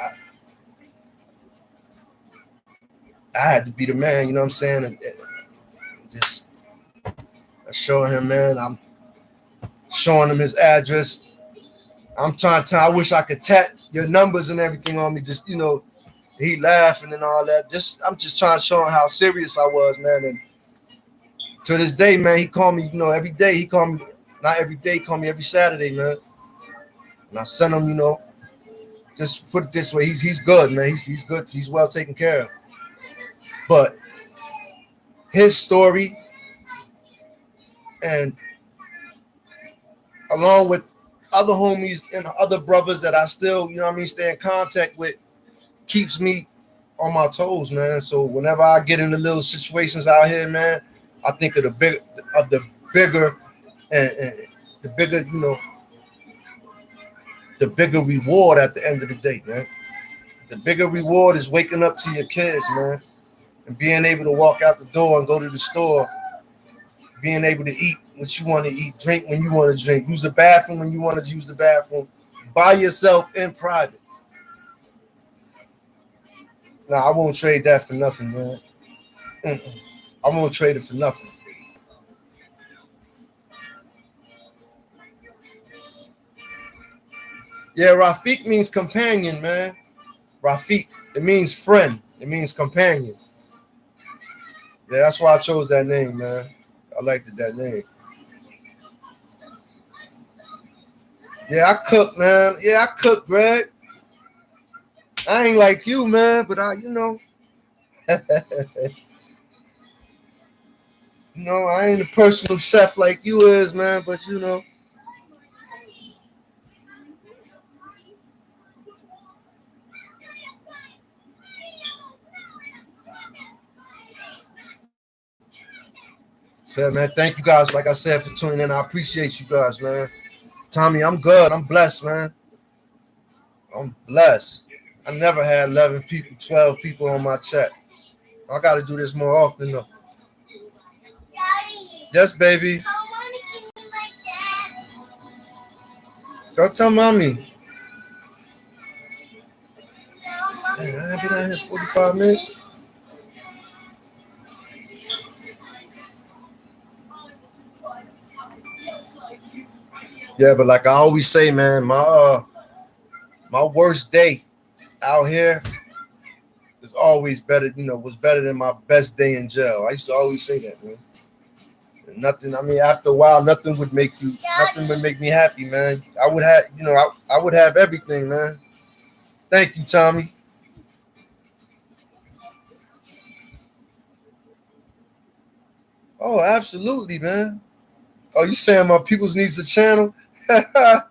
I had to be the man, you know what I'm saying? And just showing him, man. I'm showing him his address. I'm trying to I wish I could tap your numbers and everything on me. Just, he laughing and all that. I'm just trying to show him how serious I was, man. And to this day, man, he called me, every day. He called me, not every day, he called me every Saturday, man. And I sent him, just put it this way, he's good, man. He's good. He's well taken care of. But his story, and along with other homies and other brothers that I still, stay in contact with, keeps me on my toes, man. So whenever I get into little situations out here, man, I think of the bigger and the bigger, the bigger reward at the end of the day, man. The bigger reward is waking up to your kids, man, and being able to walk out the door and go to the store, being able to eat what you want to eat, drink when you want to drink, use the bathroom when you want to use the bathroom, by yourself in private. Nah, I won't trade that for nothing, man. I won't trade it for nothing. Yeah, Rafiq means companion, man. Rafiq, it means friend. It means companion. Yeah, that's why I chose that name, man. I liked that name. Yeah, I cook, man. Yeah, I cook, Greg. I ain't like you, man, but I. You know, I ain't a personal chef like you is, man, but you know, said, man, thank you guys, like I said, for tuning in. I appreciate you guys, man. Tommy, I'm good. I'm blessed, man. I'm blessed. I never had 11 people, 12 people on my chat. I got to do this more often, though. Daddy, Yes, baby. I want to give you my dad. Go tell mommy. No, Man, mommy, I ain't been out don't here get 45 minutes. Yeah, but like I always say, man, my worst day out here is always better, was better than my best day in jail. I used to always say that, man. And nothing, I mean, after a while, nothing would make me happy, man. I would have, I would have everything, man. Thank you, Tommy. Oh, absolutely, man. Oh, you saying my people's needs a channel? Now,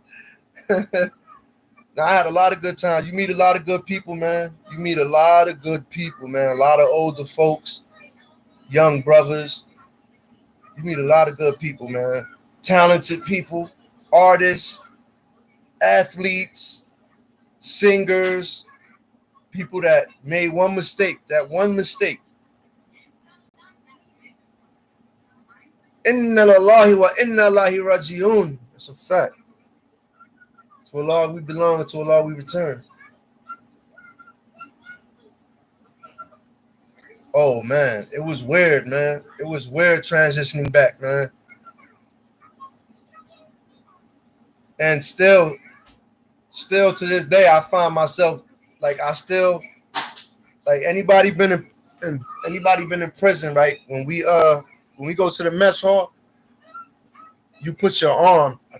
I had a lot of good times. You meet a lot of good people, man. You meet a lot of good people, man. A lot of older folks, young brothers. You meet a lot of good people, man. Talented people, artists, athletes, singers, people that made one mistake, that one mistake. Inna lillahi wa inna ilahi rajiun. That's a fact. To Allah we belong and to Allah we return. Oh man, it was weird, man. It was weird transitioning back, man. And still to this day, I find myself like I still like anybody been in prison, right? When we go to the mess hall, you put your arm, I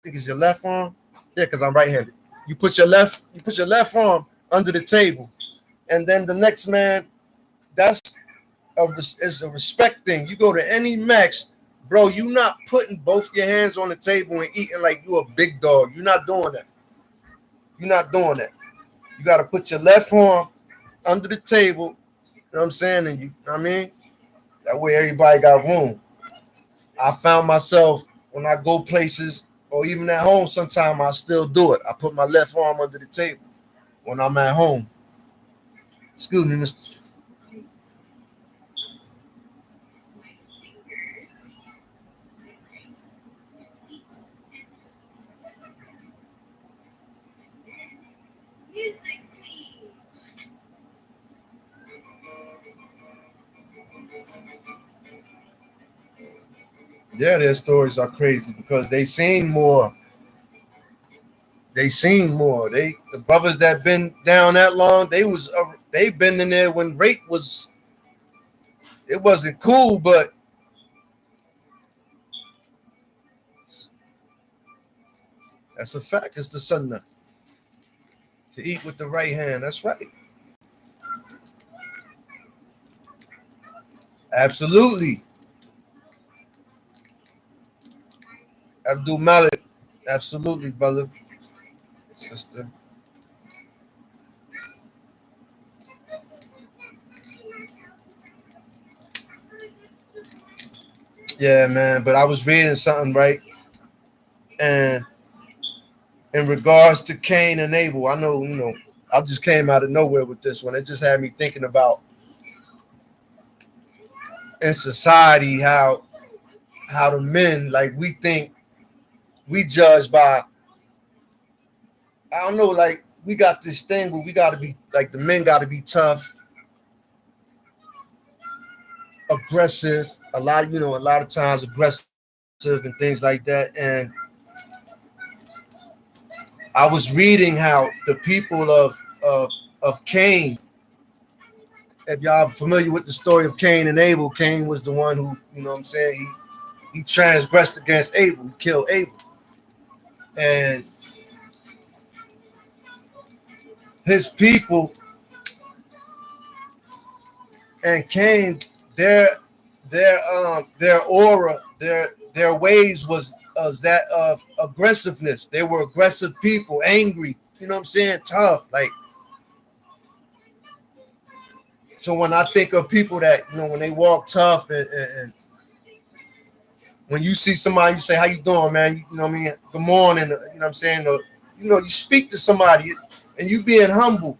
think it's your left arm. Yeah, because I'm right-handed. You put your left arm under the table, and then the next man, that's is a respect thing. You go to any match, bro. You not putting both your hands on the table and eating like you a big dog. You're not doing that. You're not doing that. You got to put your left arm under the table. You know what I'm saying? And you know what I mean, that way everybody got room. I found myself when I go places or even at home, sometimes I still do it. I put my left arm under the table when I'm at home. Excuse me, Mr. Yeah, their stories are crazy because they seen more. They seen more. The brothers that been down that long, they been in there when rape was it wasn't cool, but that's a fact. It's the sunnah to eat with the right hand. That's right. Absolutely, Abdul Malik. Absolutely, brother, sister. Yeah, man. But I was reading something right, and in regards to Cain and Abel, I know I just came out of nowhere with this one. It just had me thinking about in society how the men like we think we judge by I don't know like we got this thing where we got to be like the men got to be tough, aggressive, a lot of times aggressive and things like that. And I was reading how the people of Cain, if y'all familiar with the story of Cain and Abel, Cain was the one who, what I'm saying, he transgressed against Abel, he killed Abel. And his people and Cain, their their aura, their ways was that of aggressiveness. They were aggressive people, angry. You know what I'm saying? Tough. Like, so when I think of people that, when they walk tough, and when you see somebody, you say, "How you doing, man?" You know what I mean? Good morning. You know what I'm saying? Or, you speak to somebody, and you being humble.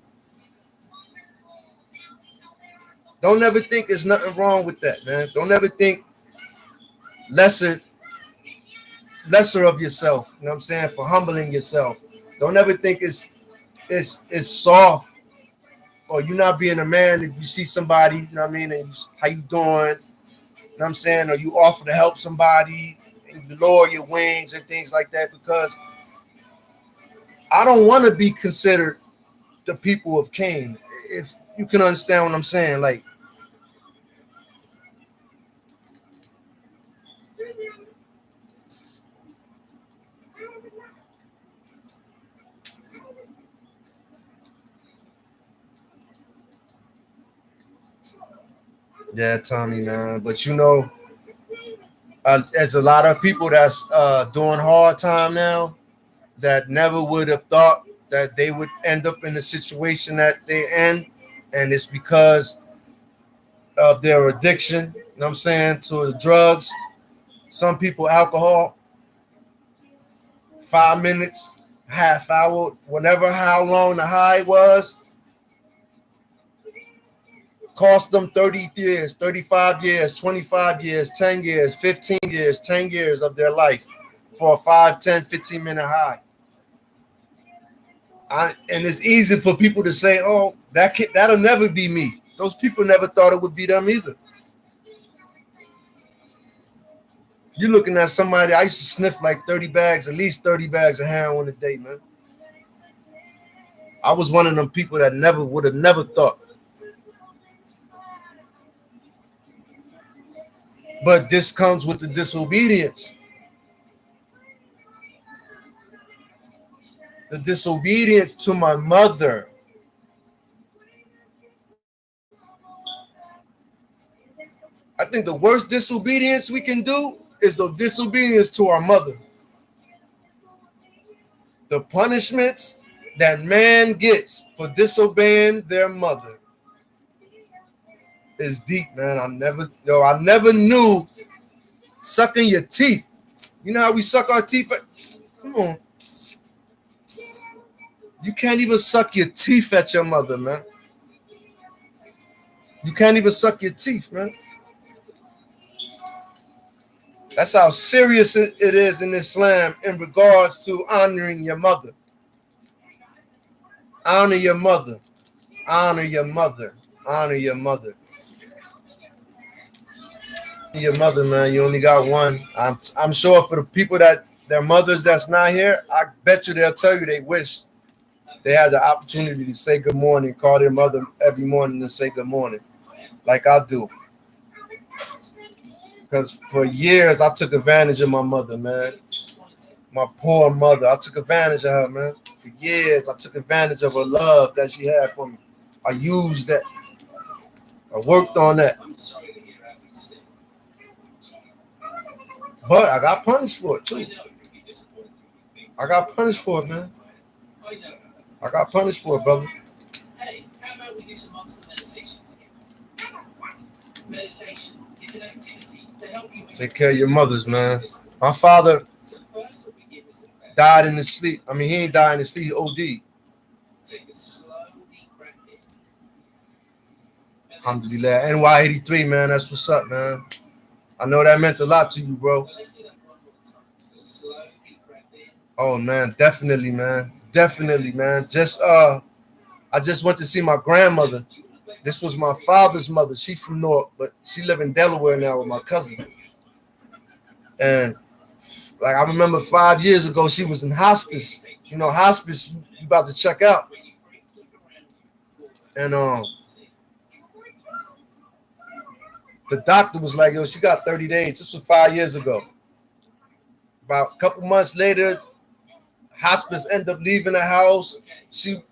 Don't ever think there's nothing wrong with that, man. Don't ever think lesser lesser of yourself. You know what I'm saying? For humbling yourself. Don't ever think it's soft, or you not being a man if you see somebody. You know what I mean? And how you doing? You know what I'm saying? Or you offer to help somebody and you lower your wings and things like that, because I don't want to be considered the people of Cain. If you can understand what I'm saying, like, yeah, Tommy, man. But there's a lot of people that's doing hard time now that never would have thought that they would end up in the situation that they end, and it's because of their addiction. You know what I'm saying, to the drugs. Some people alcohol, 5 minutes, half hour, whenever how long the high was, cost them 30 years, 35 years, 25 years, 10 years, 15 years, 10 years of their life for a 5, 10, 15-minute high. And it's easy for people to say, "Oh, that'll never be me." Those people never thought it would be them either. You're looking at somebody. I used to sniff like 30 bags, at least 30 bags of heroin a day, man. I was one of them people that never would have never thought. But this comes with the disobedience. The disobedience to my mother. I think the worst disobedience we can do is the disobedience to our mother. The punishments that man gets for disobeying their mother is deep, man. I never knew sucking your teeth. You know how we suck our teeth? Come on. You can't even suck your teeth at your mother, man. You can't even suck your teeth, man. That's how serious it is in Islam in regards to honoring your mother. Honor your mother. Honor your mother. Honor your mother. Your mother, man. You only got one. I'm sure for the people that their mothers that's not here, I bet you they'll tell you they wish they had the opportunity to say good morning, call their mother every morning and say good morning, like I do. Because for years I took advantage of my mother, man. My poor mother. I took advantage of her, man. For years, I took advantage of her love that she had for me. I used that. I worked on that. But I got punished for it too. I got punished for it, man. I got punished for it, brother. Hey, how about we do some months meditation together? Meditation is an activity to help you take care of your mothers, man. My father died in his sleep. I mean, he ain't died in his sleep. He OD. Take a slow, deep breath in. Alhamdulillah. NY83, man. That's what's up, man. I know that meant a lot to you, bro. Let's do that one more time. So slow, deep breath in. Oh, man. Definitely, man. Definitely, man. I just went to see my grandmother. This was my father's mother. She from North, but she live in Delaware now with my cousin. And like I remember 5 years ago, she was in hospice. You know, hospice, you about to check out. And the doctor was like, "Yo, she got 30 days." This was 5 years ago. About a couple months later, hospice end up leaving the house. She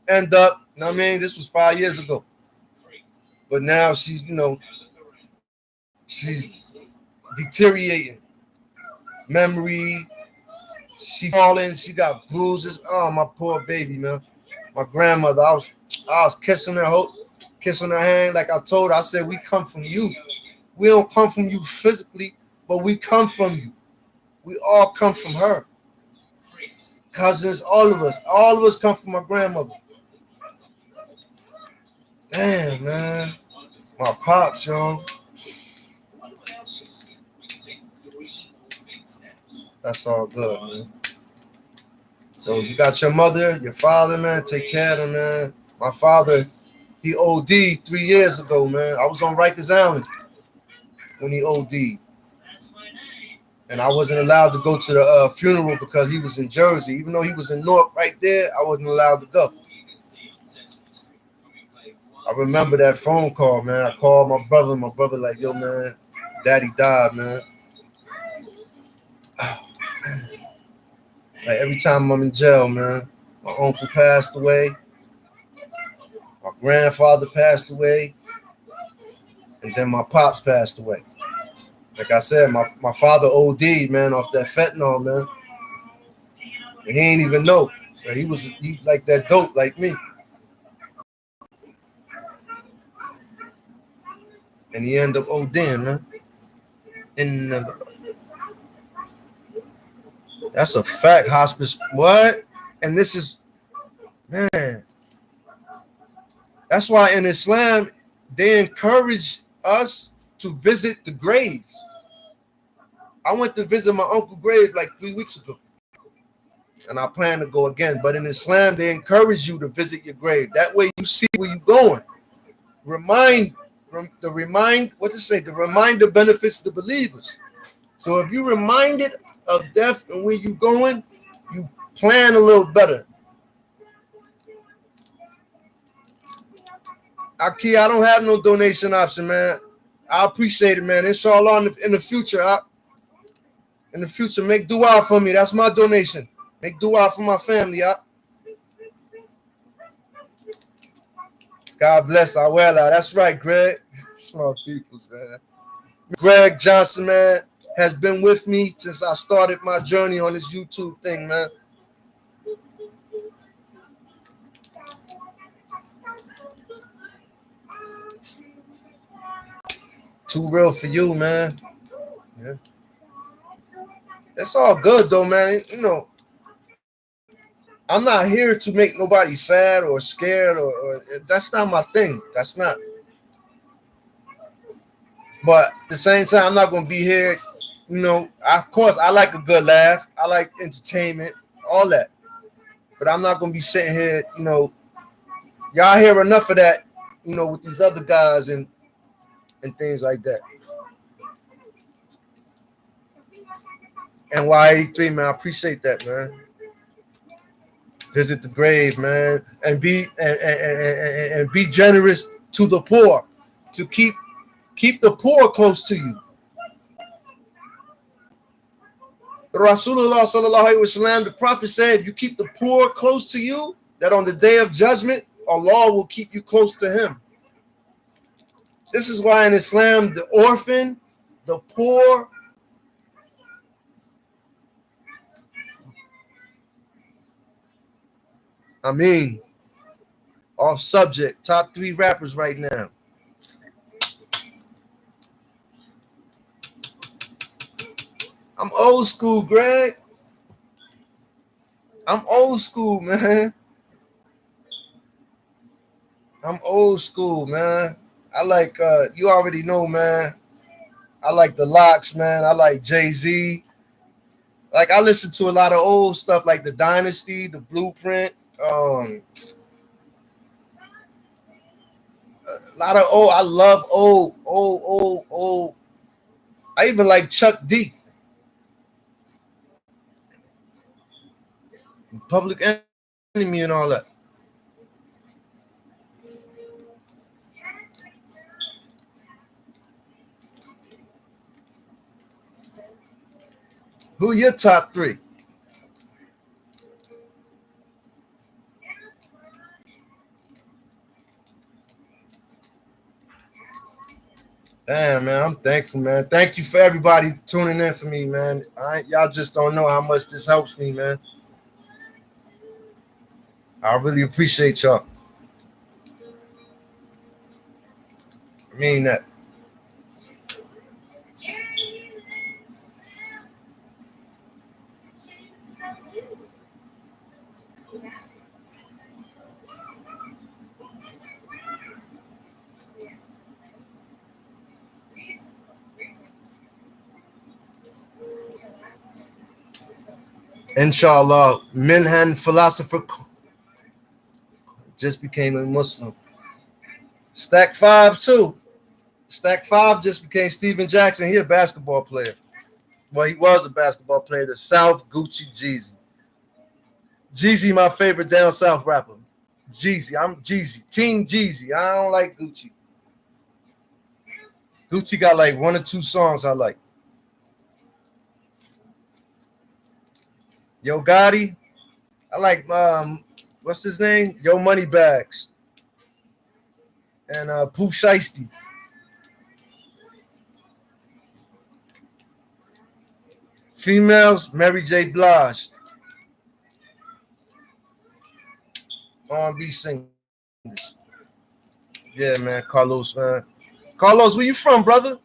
end up, you know what I mean? This was 5 years ago. But now she's She's deteriorating. Memory. She falling. She got bruises. Oh, my poor baby, man. My grandmother. I was kissing her hand. Like I told her, I said, we come from you. We don't come from you physically, but we come from you. We all come from her. Cousins, all of us. All of us come from my grandmother. Damn, man. My pops, yo. That's all good, man. So you got your mother, your father, man. Take care of them, man. My father, he OD'd 3 years ago, man. I was on Rikers Island when he OD'd. And I wasn't allowed to go to the funeral because he was in Jersey. Even though he was in Newark right there, I wasn't allowed to go. I remember that phone call, man. I called my brother. My brother like, yo, man, daddy died, man. Like every time I'm in jail, man, my uncle passed away. My grandfather passed away. And then my pops passed away. Like I said, my father OD'd, man, off that fentanyl, man. And he ain't even know. So he like that dope like me. And he ended up ODing, man. And that's a fact, hospice. What? And this is, man, that's why in Islam, they encourage us to visit the grave. I went to visit my uncle's grave like 3 weeks ago. And I plan to go again. But in Islam, they encourage you to visit your grave. That way you see where you're going. The reminder benefits the believers. So if you're reminded of death and where you're going, you plan a little better. Aki, I don't have no donation option, man. I appreciate it, man. Inshallah, in the future, make dua for me. That's my donation. Make dua for my family, God bless our well. That's right, Greg. Small peoples, man. Greg Johnson, man, has been with me since I started my journey on this YouTube thing, man. Too real for you, man. Yeah. It's all good, though, man. You know, I'm not here to make nobody sad or scared, or that's not my thing. That's not. But at the same time, I'm not going to be here. You know, of course, I like a good laugh. I like entertainment, all that. But I'm not going to be sitting here, you know, y'all hear enough of that, you know, with these other guys and things like that. NY83, man, I appreciate that, man. Visit the grave, man, and be generous to the poor, to keep the poor close to you. Rasulullah sallallahu alaihi wasallam, the Prophet said, if you keep the poor close to you, that on the day of judgment, Allah will keep you close to Him. This is why in Islam, the orphan, the poor, off subject, top 3 rappers right now. I'm old school, Greg. I'm old school, man. I'm old school, man. I like, you already know, man. I like the Locks, man. I like Jay-Z. Like, I listen to a lot of old stuff like The Dynasty, The Blueprint. A lot of old. I love old. I even like Chuck D. Public Enemy and all that. Who are your top 3? Damn, man, I'm thankful, man. Thank you for everybody tuning in for me, man. Y'all just don't know how much this helps me, man. I really appreciate y'all. I mean that. Inshallah, Minhan philosopher just became a Muslim. Stack 5 too. Stack 5 just became Steven Jackson. He a basketball player. Well, he was a basketball player. The South Gucci Jeezy. Jeezy, my favorite down south rapper. Jeezy, I'm Jeezy. Team Jeezy. I don't like Gucci. Gucci got like one or two songs I like. Yo Gotti. I like what's his name? Yo Money Bags. And Pooh Shiesty. Females, Mary J. Blige. R&B singers. Yeah, man, Carlos, man. Carlos, where you from, brother?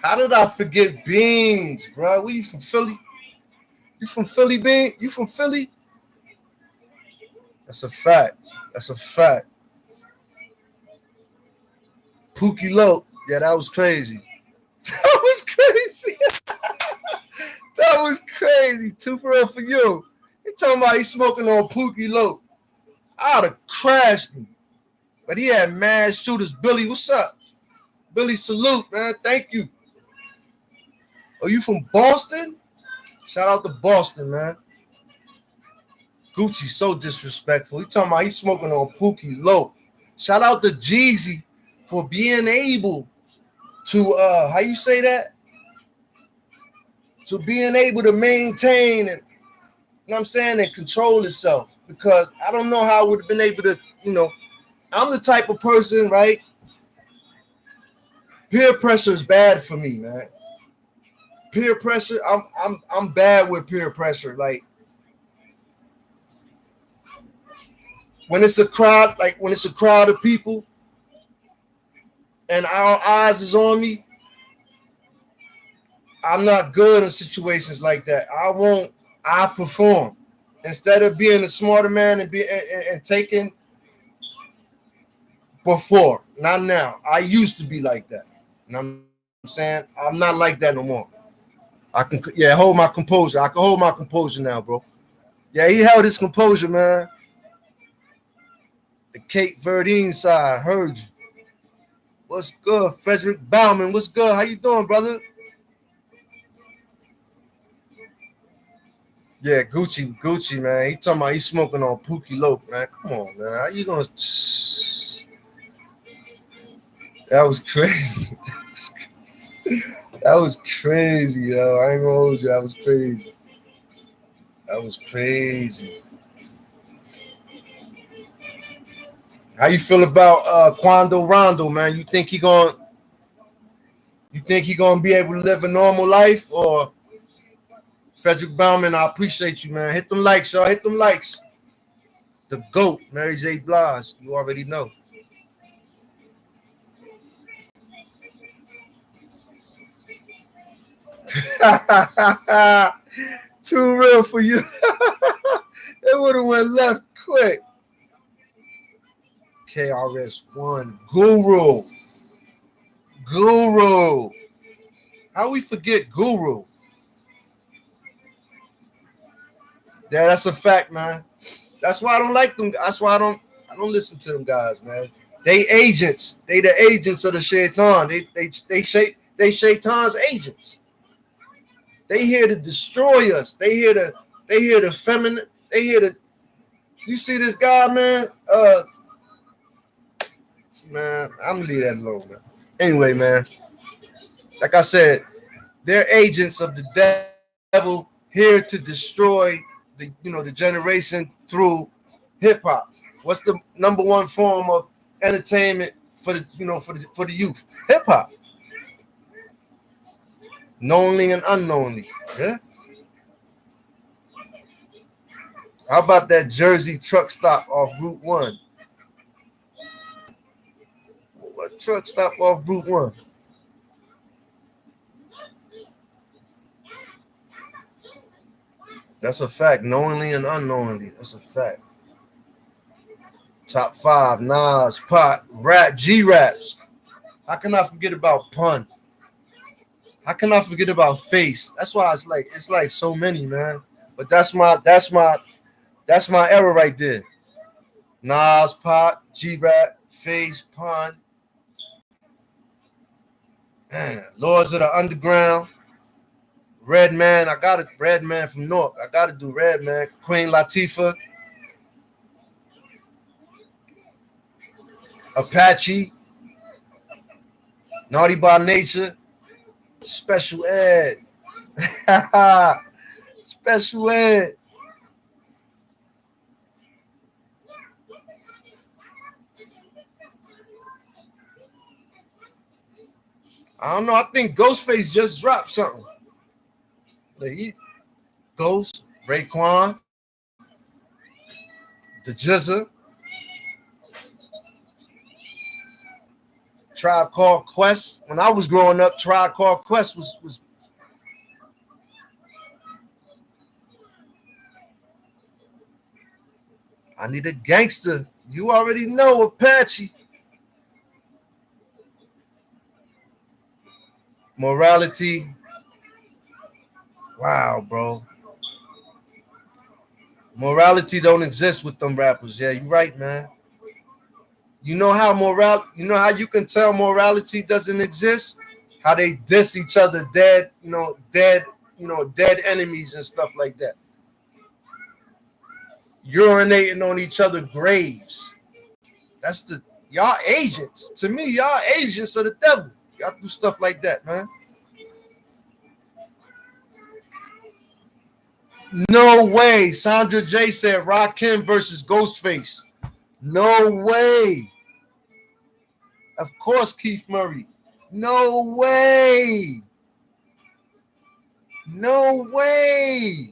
How did I forget Beans, bro? Where you from, Philly? You from Philly, Bean? You from Philly? That's a fact. That's a fact. Pookie Loke. Yeah, that was crazy. That was crazy. That was crazy. Two for real for you. He talking about he smoking on Pookie Loke. I'd have crashed him. But he had mad shooters. Billy, what's up? Billy, salute, man. Thank you. Are you from Boston? Shout out to Boston, man. Gucci so disrespectful. He talking about he smoking on Pookie Loke. Shout out to Jeezy for being able to how you say that? To being able to maintain and you know what I'm saying and control itself. Because I don't know how I would have been able to, I'm the type of person, right? Peer pressure is bad for me, man. Peer pressure, I'm bad with peer pressure. Like when it's a crowd, of people and our eyes is on me, I'm not good in situations like that. I perform. Instead of being a smarter man and taking before, not now. I used to be like that. And I'm saying I'm not like that no more. I can hold my composure. I can hold my composure now, bro. Yeah, he held his composure, man. The Cape Verdean side, heard you. What's good, Frederick Bauman? What's good? How you doing, brother? Yeah, Gucci, man. He talking about he's smoking on Pookie Loke, man. Come on, man. How you gonna? That was crazy. That was crazy, yo. I ain't gonna hold you. That was crazy. That was crazy. How you feel about Quando Rondo, man? You think he gonna be able to live a normal life, or Frederick Bauman? I appreciate you, man. Hit them likes, y'all. Hit them likes. The GOAT, Mary J. Blige. You already know. Too real for you. It would have went left quick. KRS-One. Guru. How we forget Guru? Yeah, that's a fact, man. That's why I don't like them. That's why I don't listen to them guys, man. They agents. They the agents of the shaitan. They shaitan's agents. They here to destroy us. They here to feminine. They here to. You see this guy, man? Man, I'm gonna leave that alone, man. Anyway, man. Like I said, they're agents of the devil here to destroy the generation through hip hop. What's the number one form of entertainment for the youth? Hip hop. Knowingly and unknowingly. Yeah. How about that Jersey truck stop off Route 1? What truck stop off Route 1? That's a fact. Knowingly and unknowingly. That's a fact. Top 5, Nas, Pot, Rap, G-Raps. How can I forget about Pun? How can I forget about Face? That's why it's like so many, man. But that's my era right there. Nas, Pot, G-Rap, Face, Pun. Man, Lords of the Underground. Redman, I got it. Redman from North. I gotta do Redman. Queen Latifah. Apache. Naughty by Nature. Special Ed. Special Ed. I don't know. I think Ghostface just dropped something. Ghost, Raekwon, the Jizza, Tribe Called Quest. When I was growing up, Tribe Called Quest was I need a gangster. You already know Apache. Morality. Wow, bro. Morality don't exist with them rappers. Yeah, you right, man. You know how you can tell morality doesn't exist? How they diss each other dead enemies and stuff like that. Urinating on each other's graves. That's y'all agents. To me, y'all agents of the devil. Y'all do stuff like that, man. No way. Sandra J said Rakim versus Ghostface. No way. Of course, Keith Murray. No way. No way.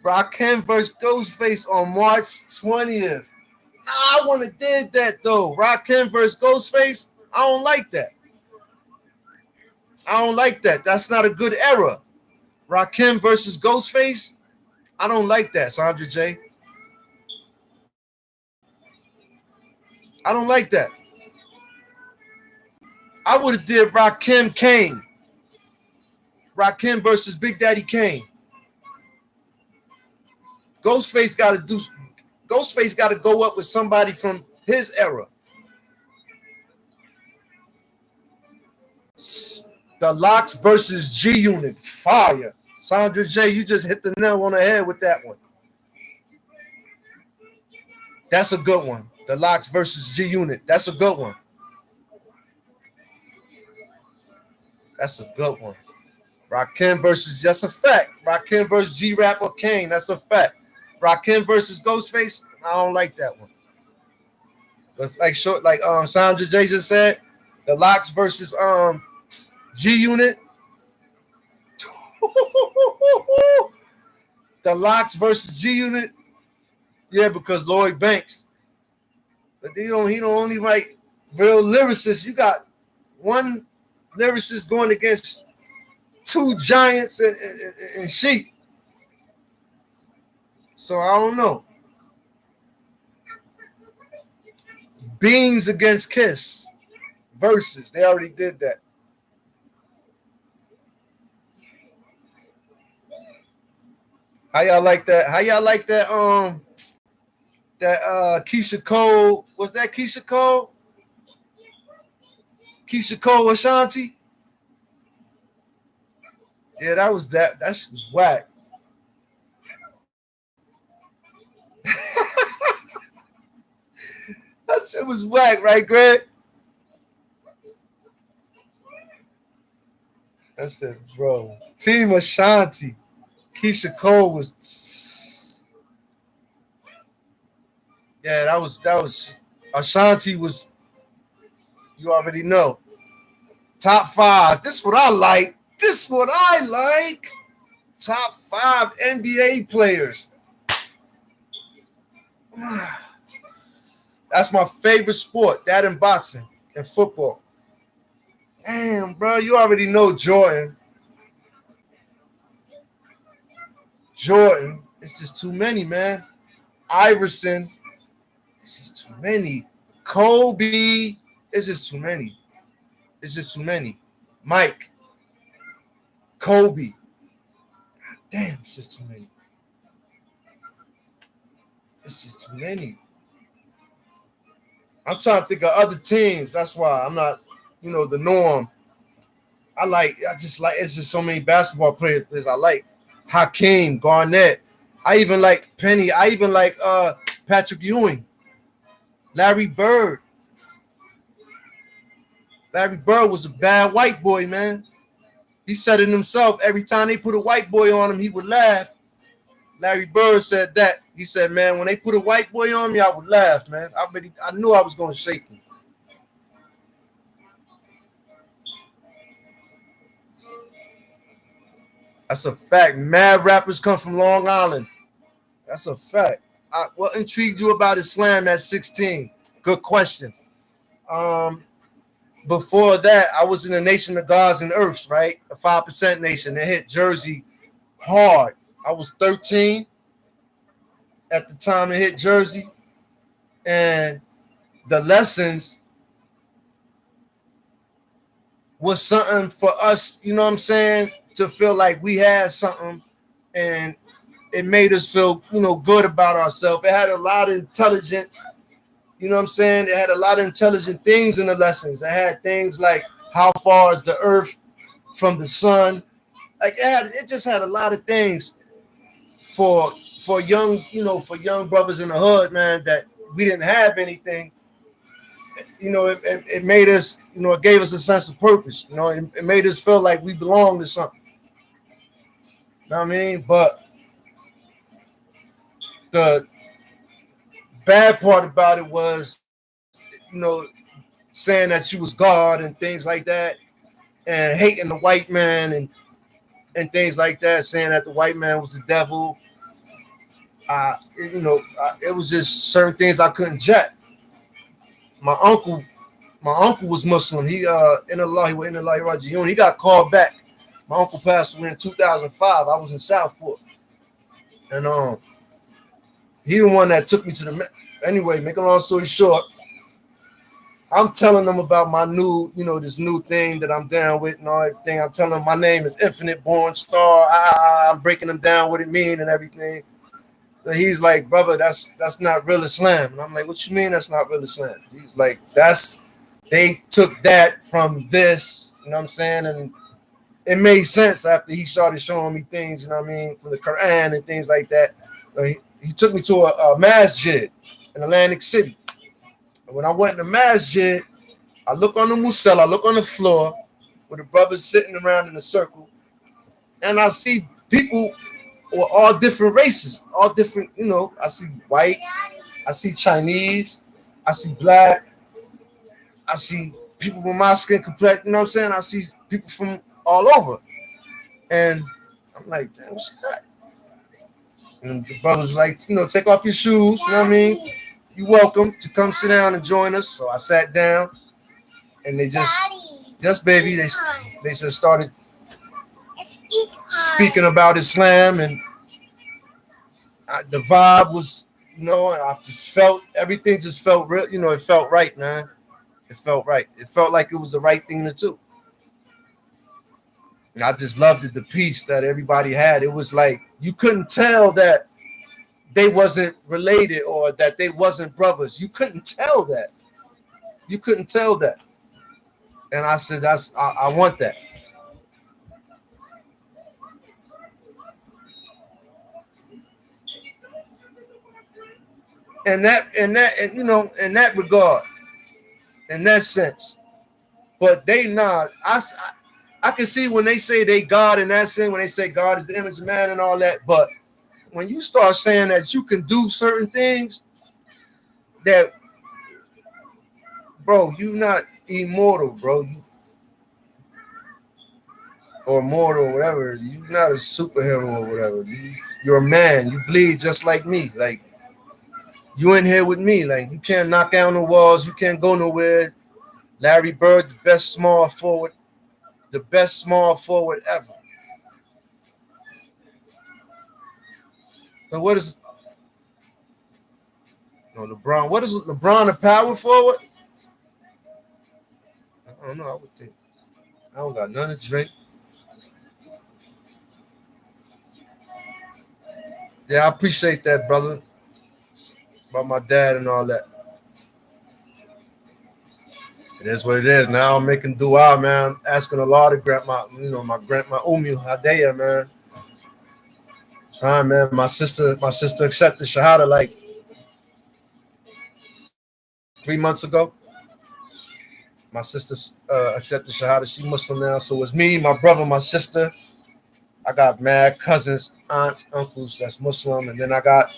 Rakim versus Ghostface on March 20th. Nah, I want to did that though. Rakim versus Ghostface. I don't like that. I don't like that. That's not a good era. Rakim versus Ghostface. I don't like that, Sandra J. I don't like that. I would have did Rakim Kane. Rakim versus Big Daddy Kane. Ghostface got to go up with somebody from his era. The Locks versus G Unit. Fire. Sandra J, you just hit the nail on the head with that one. That's a good one. The Locks versus G Unit. That's a good one. That's a good one. Rakim versus, that's a fact. Rakim versus G-Rap or Kane. That's a fact. Rakim versus Ghostface. I don't like that one. But like Sandra J just said, the Locks versus G Unit. The Locks versus G Unit. Yeah, because Lloyd Banks. But he don't only write real lyricists. You got one lyricist going against two giants and sheep. So I don't know. Beans against Kiss versus. They already did that. How y'all like that? How y'all like that? That Keisha Cole. Was that Keisha Cole? Keisha Cole Ashanti? Yeah, that was that. That shit was whack. That shit was whack, right, Greg? I said, bro, Team Ashanti. Keisha Cole was, yeah, that was Ashanti was, you already know. Top five. This what I like. This what I like. Top five NBA players. That's my favorite sport. That and boxing and football. Damn, bro, you already know Jordan. Jordan. It's just too many, man. Iverson. It's just too many. Kobe. It's just too many. It's just too many. Mike. Kobe. Damn, it's just too many. It's just too many. I'm trying to think of other teams. That's why I'm not, the norm. I just like, it's just so many basketball players I like. Hakeem, Garnett. I even like Penny. I even like Patrick Ewing. Larry Bird. Larry Bird was a bad white boy, man. He said it himself. Every time they put a white boy on him, he would laugh. Larry Bird said that. He said, man, when they put a white boy on me, I would laugh, man. I knew I was going to shake him. That's a fact. Mad rappers come from Long Island. That's a fact. What intrigued you about Islam at 16? Good question. Um, Before that, I was in the Nation of Gods and Earths, right? A 5% nation. They hit Jersey hard. I was 13 at the time it hit Jersey. And the lessons was something for us, you know what I'm saying, to feel like we had something, and it made us feel, good about ourselves. It had a lot of intelligent, you know what I'm saying? It had a lot of intelligent things in the lessons. It had things like how far is the earth from the sun? Like it just had a lot of things for young, for young brothers in the hood, man, that we didn't have anything. It made us, it gave us a sense of purpose. It made us feel like we belong to something. You know what I mean? But the bad part about it was, saying that she was God and things like that, and hating the white man and things like that, saying that the white man was the devil. It was just certain things I couldn't jet. My uncle, my uncle was Muslim. He in Allah wa inna Allahi rajiun. He got called back. My uncle passed away in 2005. I was in Southport, and he the one that took me to the. Anyway, make a long story short, I'm telling them about my new, this new thing that I'm down with and all everything. I'm telling them my name is Infinite Born Star. I'm breaking them down what it mean and everything. So he's like, brother, that's not real Islam. And I'm like, what you mean that's not real Islam? He's like, they took that from this, you know what I'm saying? And it made sense after he started showing me things, you know what I mean, from the Quran and things like that. He took me to a masjid in Atlantic City. And when I went in the masjid, I look on the musalla, I look on the floor with the brothers sitting around in a circle, and I see people with all different races, all different, I see white, I see Chinese, I see black, I see people with my skin complexion, you know what I'm saying? I see people from all over. And I'm like, damn, what's that? And the brothers like, take off your shoes, you know what I mean? You're welcome to come sit down and join us. So I sat down, and they just baby, they just started speaking about Islam, and the vibe was, I just felt everything just felt real, it felt right, man. It felt right. It felt like it was the right thing to do. And I just loved it, the peace that everybody had. It was like you couldn't tell that they wasn't related or that they wasn't brothers. You couldn't tell that. You couldn't tell that. And I said, I want that. And in that regard, in that sense. But they not. I can see when they say they God in that sense, when they say God is the image of man and all that, but when you start saying that you can do certain things that, bro, you not immortal, bro, or mortal, or whatever. You're not a superhero or whatever. You're a man. You bleed just like me. Like you in here with me. Like you can't knock down the walls. You can't go nowhere. Larry Bird, the best small forward ever. So what is no LeBron? What is LeBron a power forward? I don't know. I would think. I don't got nothing to drink. Yeah, I appreciate that, brother. About my dad and all that. It is what it is. Now I'm making dua, man. Asking Allah to grant my Ummi Hadaya, man. Fine, man. My sister accepted Shahada like 3 months ago. My sister accepted Shahada. She Muslim now. So it's me, my brother, my sister. I got mad cousins, aunts, uncles that's Muslim, and then I got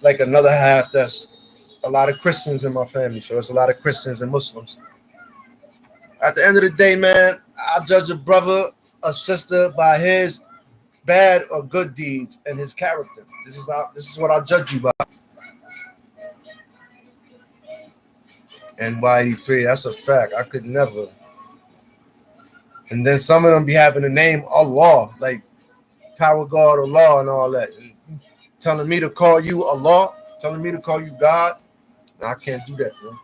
like another half that's a lot of Christians in my family. So it's a lot of Christians and Muslims. At the end of the day, man, I judge a brother, a sister by his bad or good deeds and his character. This is what I judge you by. And Y83, that's a fact. I could never. And then some of them be having the name Allah, like Power God Allah and all that. And telling me to call you Allah, telling me to call you God. I can't do that, man.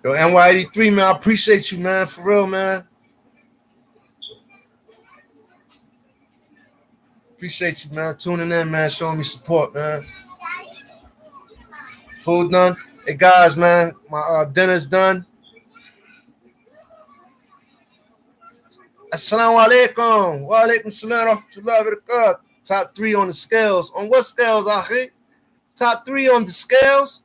Yo, NY83, man, I appreciate you, man, for real, man. Appreciate you, man, tuning in, man, showing me support, man. Food done? Hey, guys, man, my dinner's done. Assalamu alaikum. Wa alaikum salam wa rahmatullahi wa barakatuh. Top 3 on the scales. On what scales, Ahi? Top 3 on the scales?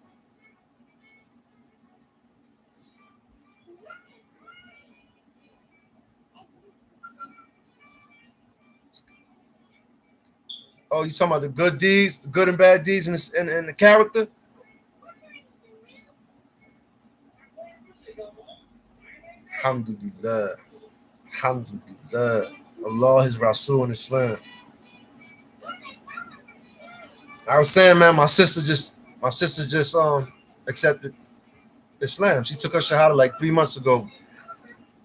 Oh, you talking about the good deeds, the good and bad deeds in the character? Alhamdulillah. Alhamdulillah. Allah is Rasul in Islam. I was saying, man, my sister just accepted Islam. She took her shahada like 3 months ago.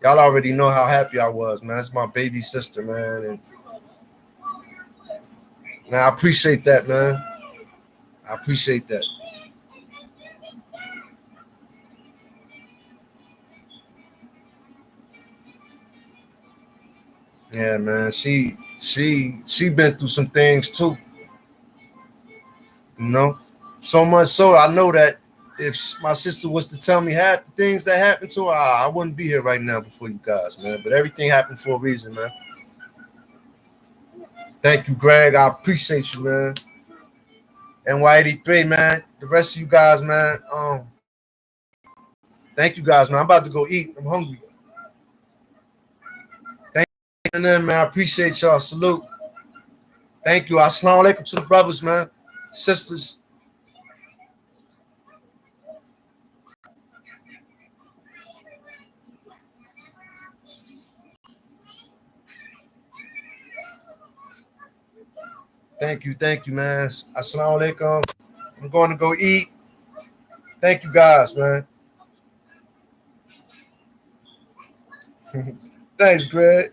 Y'all already know how happy I was, man. That's my baby sister, man. And man, I appreciate that, man. I appreciate that. Yeah, man. She been through some things too, you know. So much so I know that if my sister was to tell me half the things that happened to her, I wouldn't be here right now before you guys, man. But everything happened for a reason, man. Thank you, Greg. I appreciate you, man. NY83, man. The rest of you guys, man. Thank you guys, man. I'm about to go eat. I'm hungry. Thank you, man. I appreciate y'all. Salute. Thank you. Assalamu alaikum to the brothers, man. Sisters. Thank you, man. Assalamu alaikum. I'm going to go eat. Thank you guys, man. Thanks, Greg.